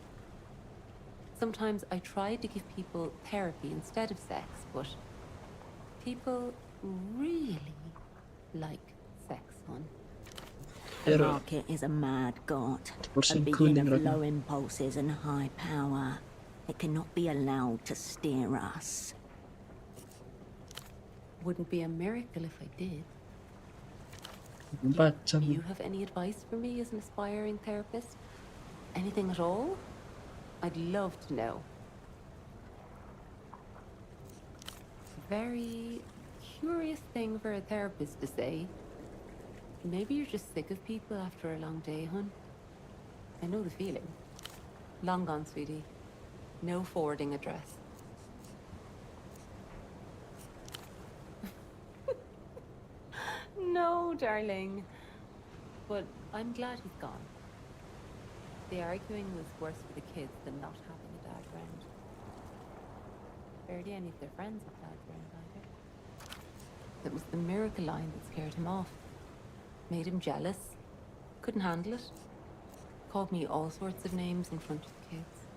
Sometimes I try to give people therapy instead of sex, but people really like sex, hon. The market is a mad god, a being of low impulses and high power. It cannot be allowed to steer us. Wouldn't be a miracle if I did. Do you have any advice for me as an aspiring therapist? Anything at all? I'd love to know. Very curious thing for a therapist to say. Maybe you're just sick of people after a long day, hon. I know the feeling. Long gone, sweetie. No forwarding address. No, darling. But I'm glad he's gone. The arguing was worse for the kids than not having a dad around. Barely any of their friends have dads around either. It was the miracle line that scared him off. Made him jealous. Couldn't handle it. Called me all sorts of names in front of the kids.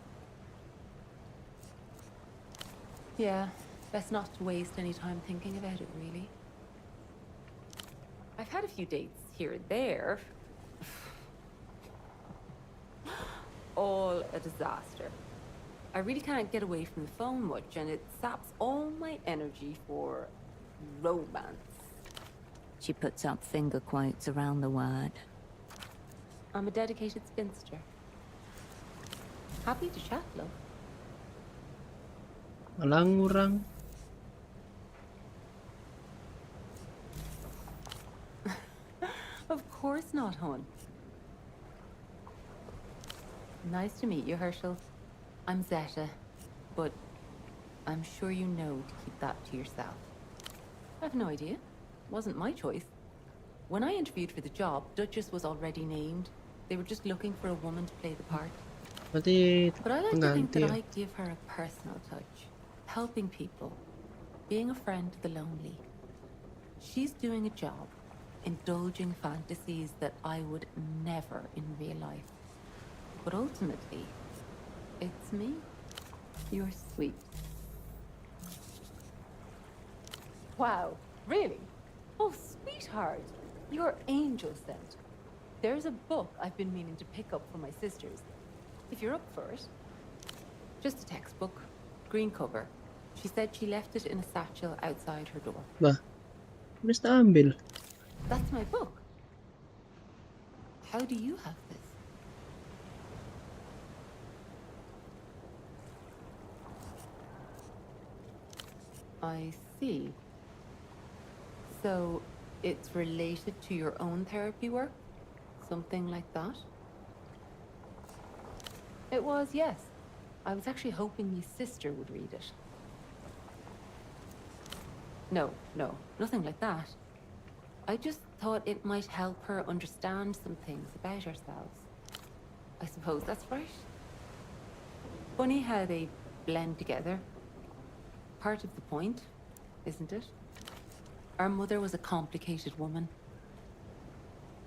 Yeah, best not to waste any time thinking about it, really. I've had a few dates here and there. All a disaster. I really can't get away from the phone much, and it saps all my energy for romance. She puts up finger quotes around the word. I'm a dedicated spinster. Happy to chat, love. Walang ngurang. Of course not, hon. Nice to meet you, Herschel. I'm Zeta, but I'm sure you know to keep that to yourself. I've no idea. Wasn't my choice. When I interviewed for the job, Duchess was already named. They were just looking for a woman to play the part. But I like to think that I give her a personal touch. Helping people. Being a friend to the lonely. She's doing a job. Indulging fantasies that I would never in real life. But ultimately, it's me. You're sweet. Wow, really? Oh, sweetheart. You're angel sent. There's a book I've been meaning to pick up for my sisters. If you're up for it. Just a textbook. Green cover. She said she left it in a satchel outside her door. Bah, udah ambil. That's my book. How do you have this? I see. So, it's related to your own therapy work? Something like that? It was, yes. I was actually hoping my sister would read it. No, nothing like that. I just thought it might help her understand some things about ourselves. I suppose that's right. Funny how they blend together. Part of the point, isn't it? Our mother was a complicated woman.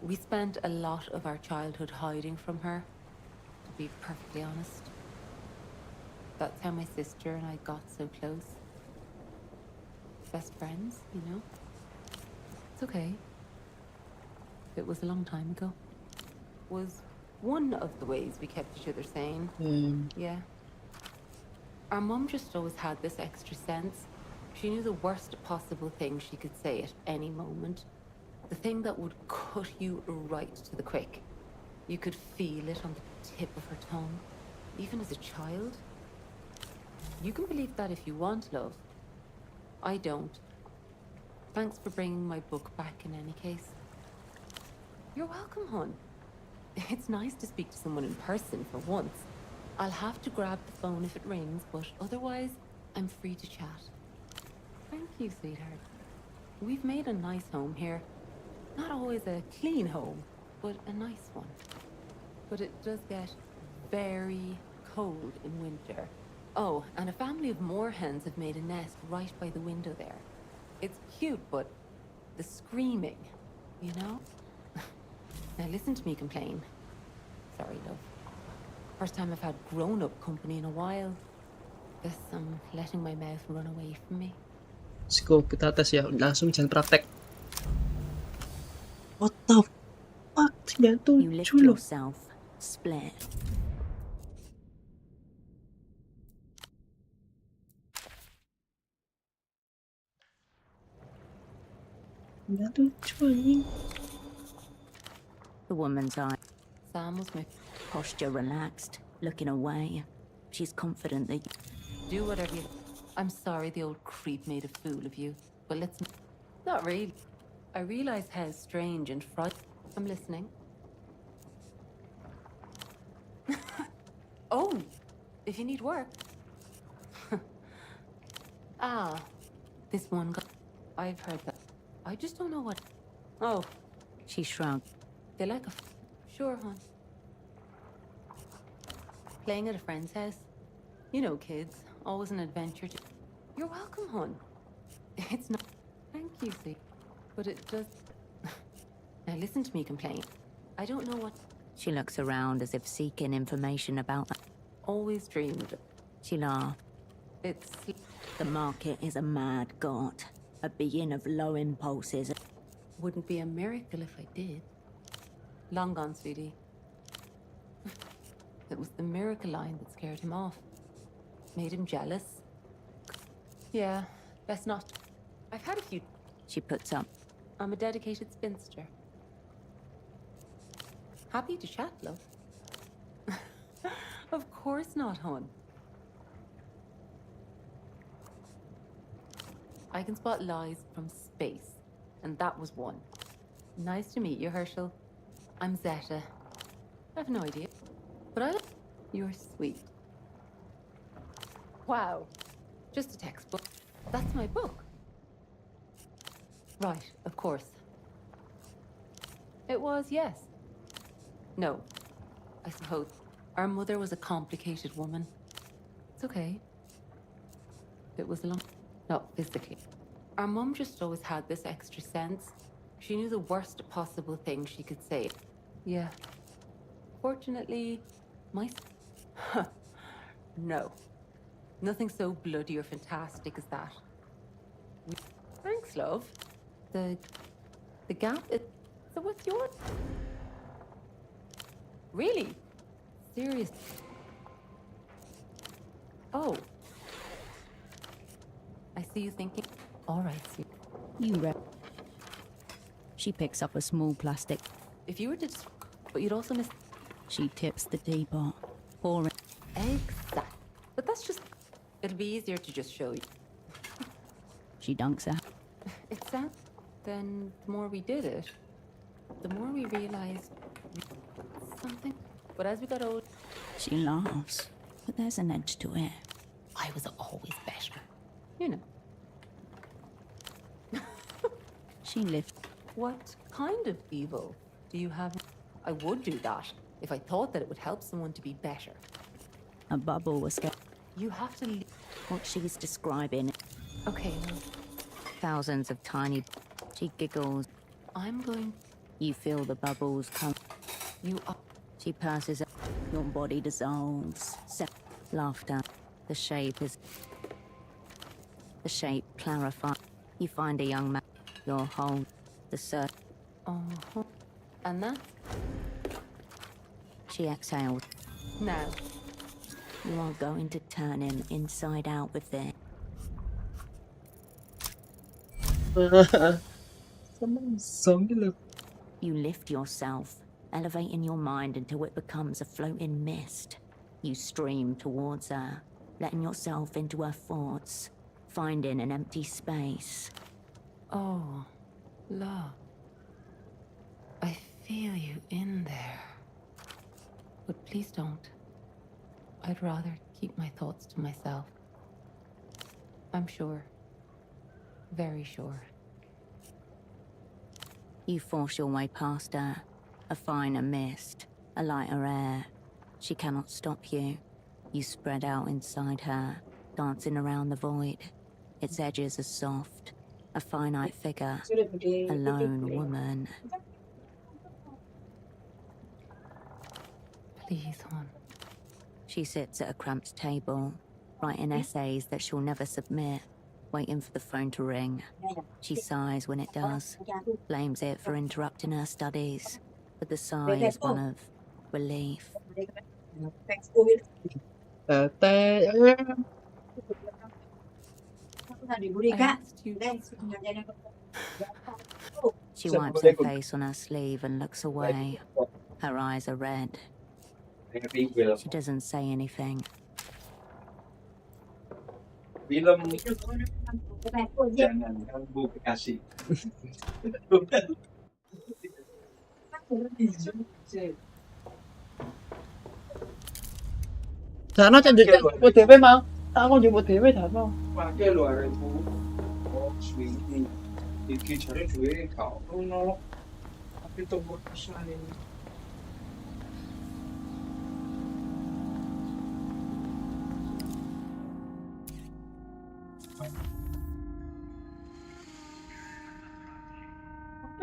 We spent a lot of our childhood hiding from her, to be perfectly honest. That's how my sister and I got so close. Best friends, you know? It's okay. It was a long time ago. Was one of the ways we kept each other sane. Yeah. Our mum just always had this extra sense. She knew the worst possible thing she could say at any moment. The thing that would cut you right to the quick. You could feel it on the tip of her tongue, even as a child. You can believe that if you want, love. I don't. Thanks for bringing my book back in any case. You're welcome, hon. It's nice to speak to someone in person for once. I'll have to grab the phone if it rings, but otherwise, I'm free to chat. Thank you, sweetheart. We've made a nice home here. Not always a clean home, but a nice one. But it does get very cold in winter. Oh, and a family of moorhens have made a nest right by the window there. It's cute, but the screaming, you know? Now listen to me complain. Sorry, love. First time I've had grown-up company in a while. Guess I'm letting my mouth run away from me. Let's go, kita tes ya, langsung jangan praktek. What the fuck? You lift yourself, split. The woman's eye. Sam was my Posture relaxed, looking away. She's confident that do whatever you... I'm sorry the old creep made a fool of you, but let's... Not really. I realize how strange and frightening... I'm listening. Oh, if you need work. Ah, this one guy... I've heard that. I just don't know what... Oh. She shrugged. They like a... Sure, hon. Playing at a friend's house. You know, kids. Always an adventure to... You're welcome, hon. It's not... Thank you, see. But it just... Now listen to me complain. I don't know what... She looks around as if seeking information about... Always dreamed. She laughed. It's... The market is a mad god. A being of low impulses. Wouldn't be a miracle if I did. Long gone, sweetie. It was the miracle line that scared him off. Made him jealous. Yeah, best not. I've had a few... She puts up. I'm a dedicated spinster. Happy to chat, love. Of course not, hon. I can spot lies from space, and that was one. Nice to meet you, Herschel. I'm Zeta. I have no idea, but I like... You're sweet. Wow. Just a textbook. That's my book. Right, of course. It was, yes. No, I suppose. Our mother was a complicated woman. It's okay. It was long... Not physically. Our mum just always had this extra sense. She knew the worst possible thing she could say. Yeah. Fortunately, my... No. Nothing so bloody or fantastic as that. Thanks, love. The gap is... So what's yours? Really? Serious? Oh. I see you thinking. All right, sweet. You rep. She picks up a small plastic. If you were to... But you'd also miss... She tips the teapot, pouring. Exactly. But that's just... It'll be easier to just show you. She dunks out. It sounds... Then the more we did it, the more we realized... something. But as we got older... She laughs, but there's an edge to it. I was always better. You know. She lifts. What kind of evil do you have? I would do that if I thought that it would help someone to be better. A bubble was. You have to leave. What she's describing. Okay. Thousands of tiny. She giggles. I'm going. You feel the bubbles come. You are. She passes. Your body dissolves. Laughter. The shape is. The shape clarifies. You find a young man. Your whole. The search. Oh. And that? She exhaled. Now. You are going to turn him inside out with it. You lift yourself, elevating your mind until it becomes a floating mist. You stream towards her, letting yourself into her thoughts, finding an empty space. Oh, love. I feel you in there. But please don't. I'd rather keep my thoughts to myself. I'm sure. Very sure. You force your way past her, a finer mist, a lighter air. She cannot stop you. You spread out inside her, dancing around the void. Its edges are soft, a finite figure, a lone woman. Please, hon. She sits at a cramped table, writing essays that she'll never submit, waiting for the phone to ring. She sighs when it does, blames it for interrupting her studies, but the sigh is one of relief. She wipes her face on her sleeve and looks away. Her eyes are red. She doesn't say anything. Film Jangan ganggu kekasih. Thả nó cho được một TV mà. Tao còn dùng một TV thật không? Và cái loại thú có suy thì khi trở nên suy khảo nó cái tông một sai nên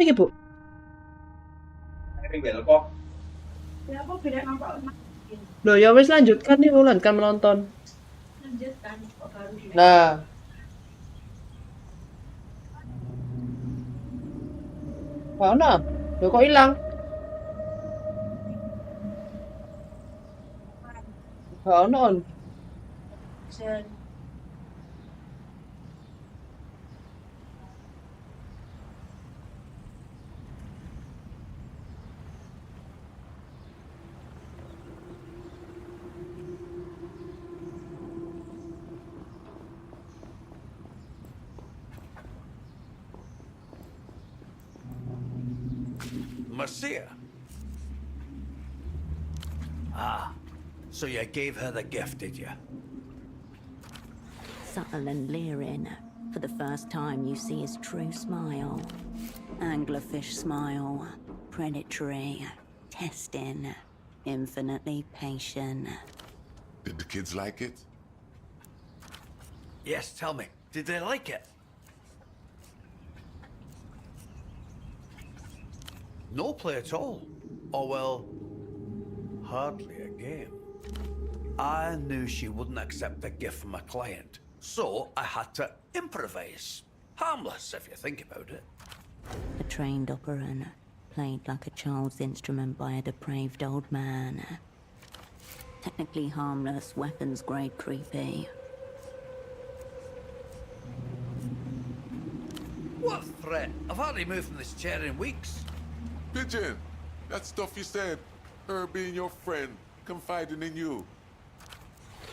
Ini bu. Loh ya wes lanjutkan nih Wulan kan menonton. Nah. Mana? Loh kok hilang? On. Marcia? Ah, so you gave her the gift, did you? Subtle and leering. For the first time you see his true smile. Anglerfish smile. Predatory. Testing. Infinitely patient. Did the kids like it? Yes, tell me. Did they like it? No play at all. Or, well, hardly a game. I knew she wouldn't accept a gift from a client, so I had to improvise. Harmless, if you think about it. A trained operant, played like a child's instrument by a depraved old man. Technically harmless, weapons grade creepy. What threat? I've hardly moved from this chair in weeks. Pigeon, That stuff you said, her being your friend, confiding in you.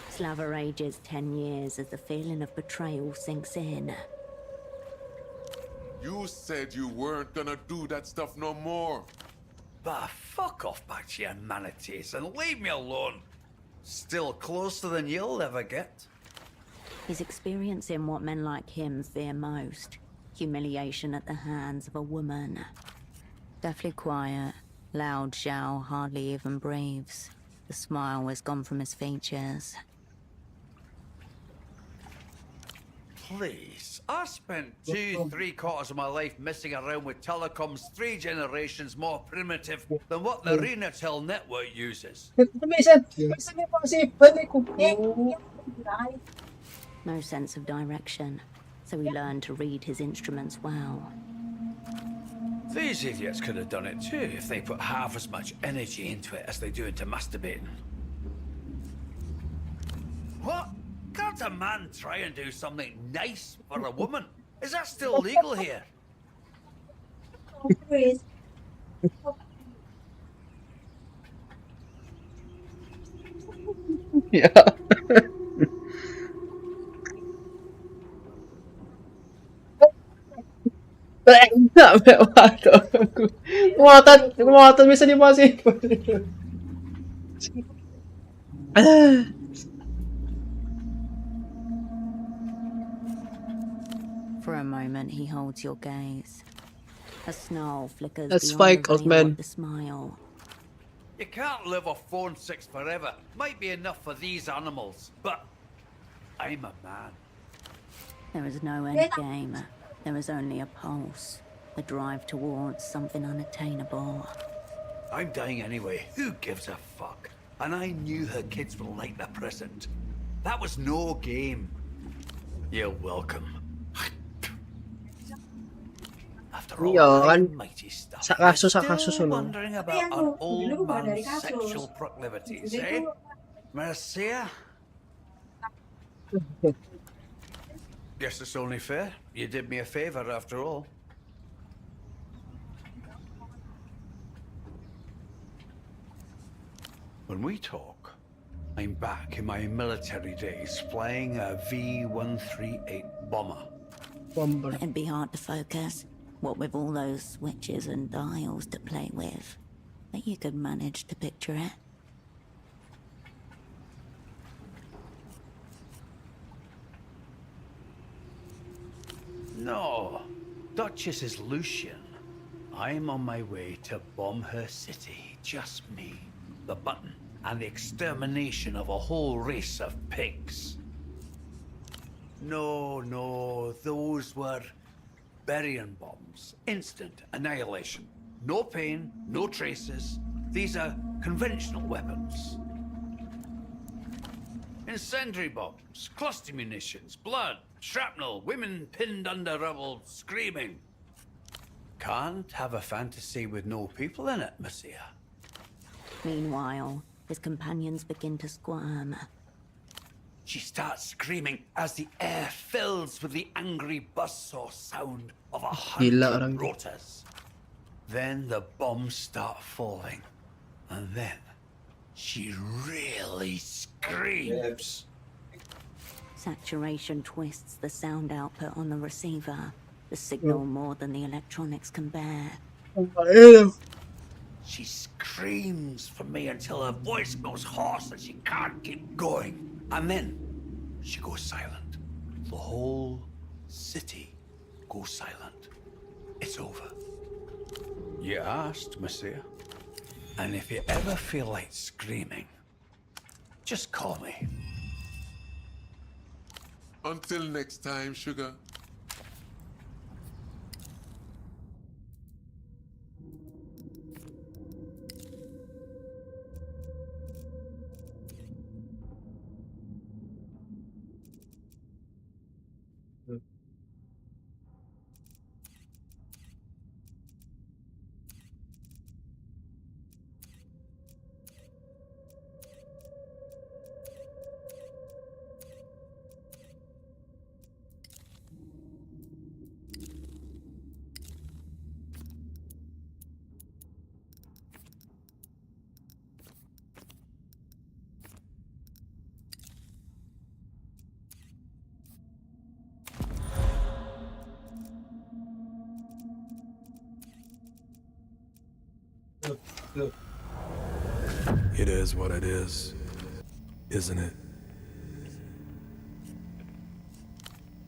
Slava ages 10 years as the feeling of betrayal sinks in. You said you weren't gonna do that stuff no more. Bah, fuck off back to your manatees and leave me alone. Still closer than you'll ever get. He's experiencing what men like him fear most. Humiliation at the hands of a woman. Deathly quiet, loud Zhao hardly even breathes. The smile is gone from his features. Please, I spent 3/4 of my life messing around with telecoms 3 generations more primitive than what the Renatel network uses. No sense of direction, so he learned to read his instruments well. These idiots could have done it too if they put half as much energy into it as they do into masturbating. What? Can't a man try and do something nice for a woman? Is that still legal here? Ya. Sampai mata aku. Muatan bisa dipasih. For a moment, he holds your gaze. A snarl flickers That's beyond Spike the out, veil man. of the smile. You can't live off phone 6 forever. Might be enough for these animals, but I'm a man. There is no end game. There is only a pulse. A drive towards something unattainable. I'm dying anyway. Who gives a fuck? And I knew her kids were like the present. That was no game. You're welcome. After all, Iya kan. that mighty stuff. Sak kasus Still loh. wondering about an old man's sexual proclivities, eh? Marcia? Guess it's only fair. You did me a favor after all. When we talk, I'm back in my military days flying a V-138 bomber. It'd be hard to focus. What with all those switches and dials to play with. But you could manage to picture it. No, Duchess is Lucian. I'm on my way to bomb her city. Just me, the button, and the extermination of a whole race of pigs. No, those were burying bombs. Instant annihilation. No pain, no traces. These are conventional weapons. Incendiary bombs, cluster munitions, blood, shrapnel, women pinned under rubble, screaming. Can't have a fantasy with no people in it, Monsieur. Meanwhile, his companions begin to squirm. She starts screaming as the air fills with the angry buzzsaw sound of 100 rotors. Then the bombs start falling. And then she really screams. Saturation twists the sound output on the receiver. The signal more than the electronics can bear. She screams for me until her voice goes hoarse and she can't keep going. And then she goes silent. The whole city goes silent. It's over. You asked, Monsieur. And if you ever feel like screaming, just call me. Until next time, sugar. It is what it is, isn't it?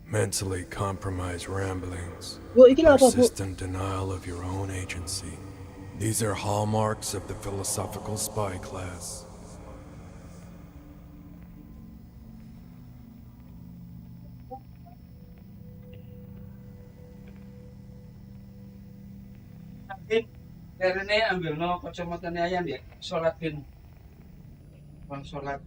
Mentally compromised ramblings, persistent denial of your own agency. These are hallmarks of the philosophical spy class. Dari ini ambil no kacamata ni ayam dia, sholatin, bang sholat.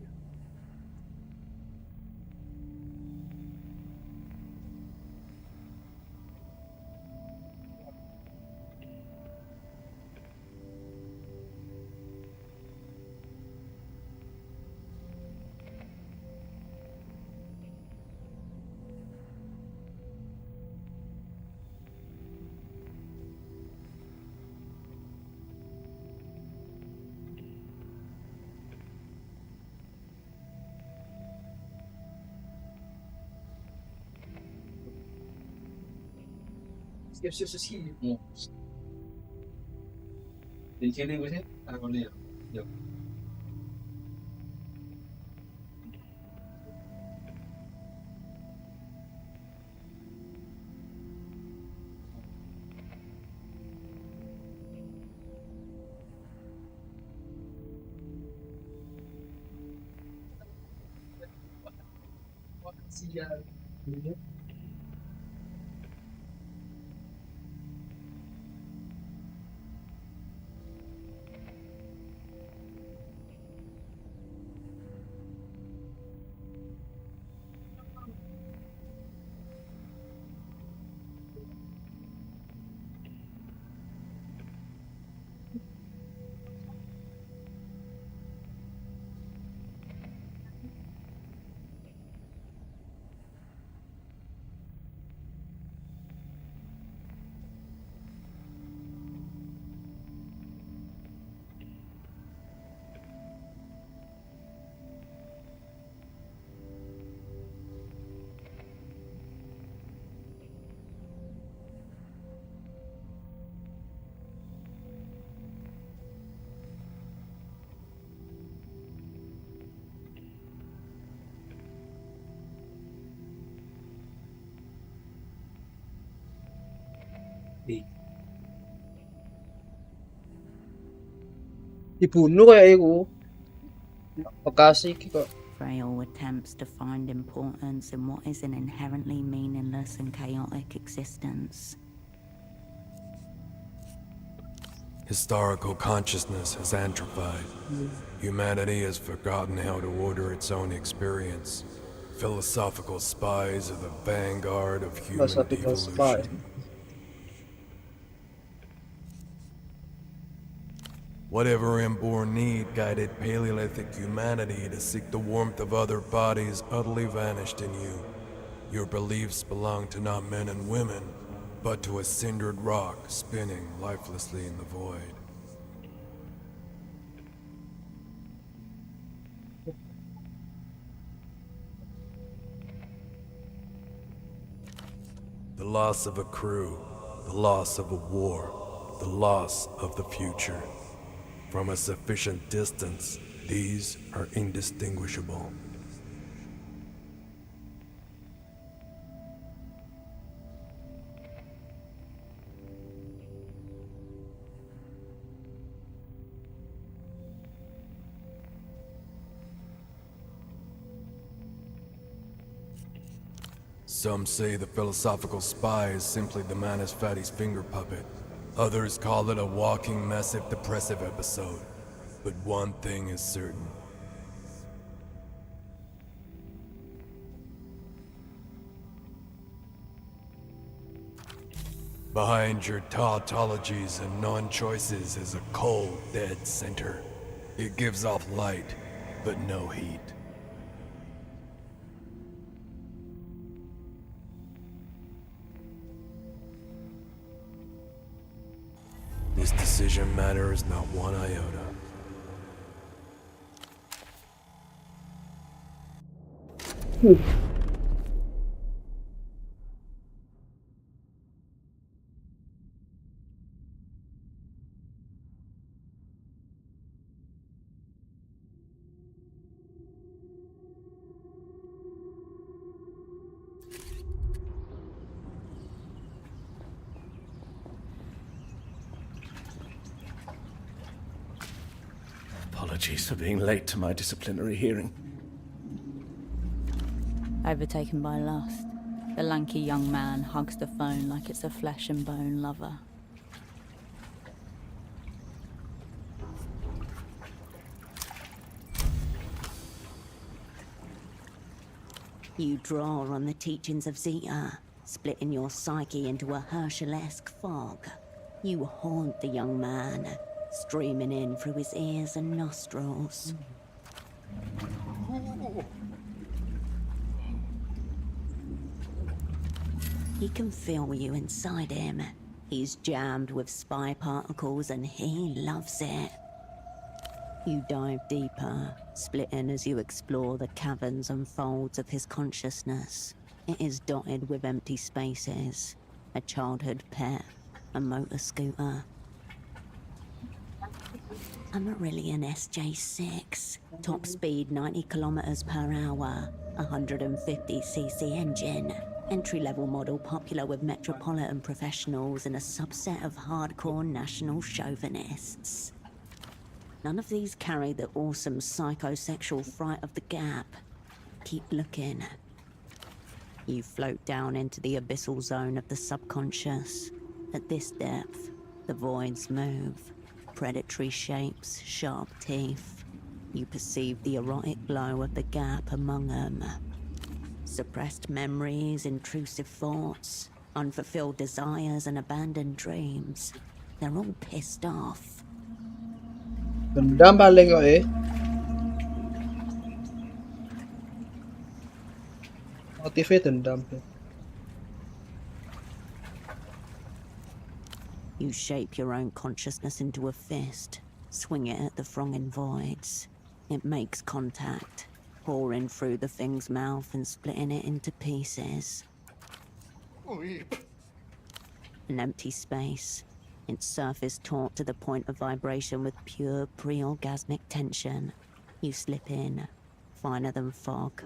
Siap. Di sini gue sih, aku lihat. Yuk. Siap. Dibunuh kayak itu. Bekasi kok. Frail attempts to find importance in what is an inherently meaningless and chaotic existence. Historical consciousness has atrophied. Humanity has forgotten how to order its own experience. Philosophical spies are the vanguard of human evolution. Whatever inborn need guided Paleolithic humanity to seek the warmth of other bodies utterly vanished in you. Your beliefs belong to not men and women, but to a cindered rock spinning lifelessly in the void. The loss of a crew, the loss of a war, the loss of the future. From a sufficient distance, these are indistinguishable. Some say the philosophical spy is simply the Manus Fatty's finger puppet. Others call it a walking, massive, depressive episode. But one thing is certain. Behind your tautologies and non-choices is a cold, dead center. It gives off light, but no heat. This decision matters not one iota. Apologies for being late to my disciplinary hearing. Overtaken by lust, the lanky young man hugs the phone like it's a flesh and bone lover. You draw on the teachings of Zeta, splitting your psyche into a Herschel-esque fog. You haunt the young man, streaming in through his ears and nostrils. He can feel you inside him. He's jammed with spy particles and he loves it. You dive deeper, splitting as you explore the caverns and folds of his consciousness. It is dotted with empty spaces, a childhood pet, a motor scooter. A Marillion SJ6, top speed 90 kilometers per hour, 150cc engine. Entry-level model popular with metropolitan professionals and a subset of hardcore national chauvinists. None of these carry the awesome psychosexual fright of the gap. Keep looking. You float down into the abyssal zone of the subconscious. At this depth, the voids move. Predatory shapes, sharp teeth. You perceive the erotic glow of the gap among them. Suppressed memories, intrusive thoughts, unfulfilled desires and abandoned dreams. They're all pissed off. Dendam paling kok motifnya dendam. You shape your own consciousness into a fist, swing it at the thronging voids. It makes contact, pouring through the thing's mouth and splitting it into pieces. An empty space, its surface taut to the point of vibration with pure pre-orgasmic tension. You slip in, finer than fog,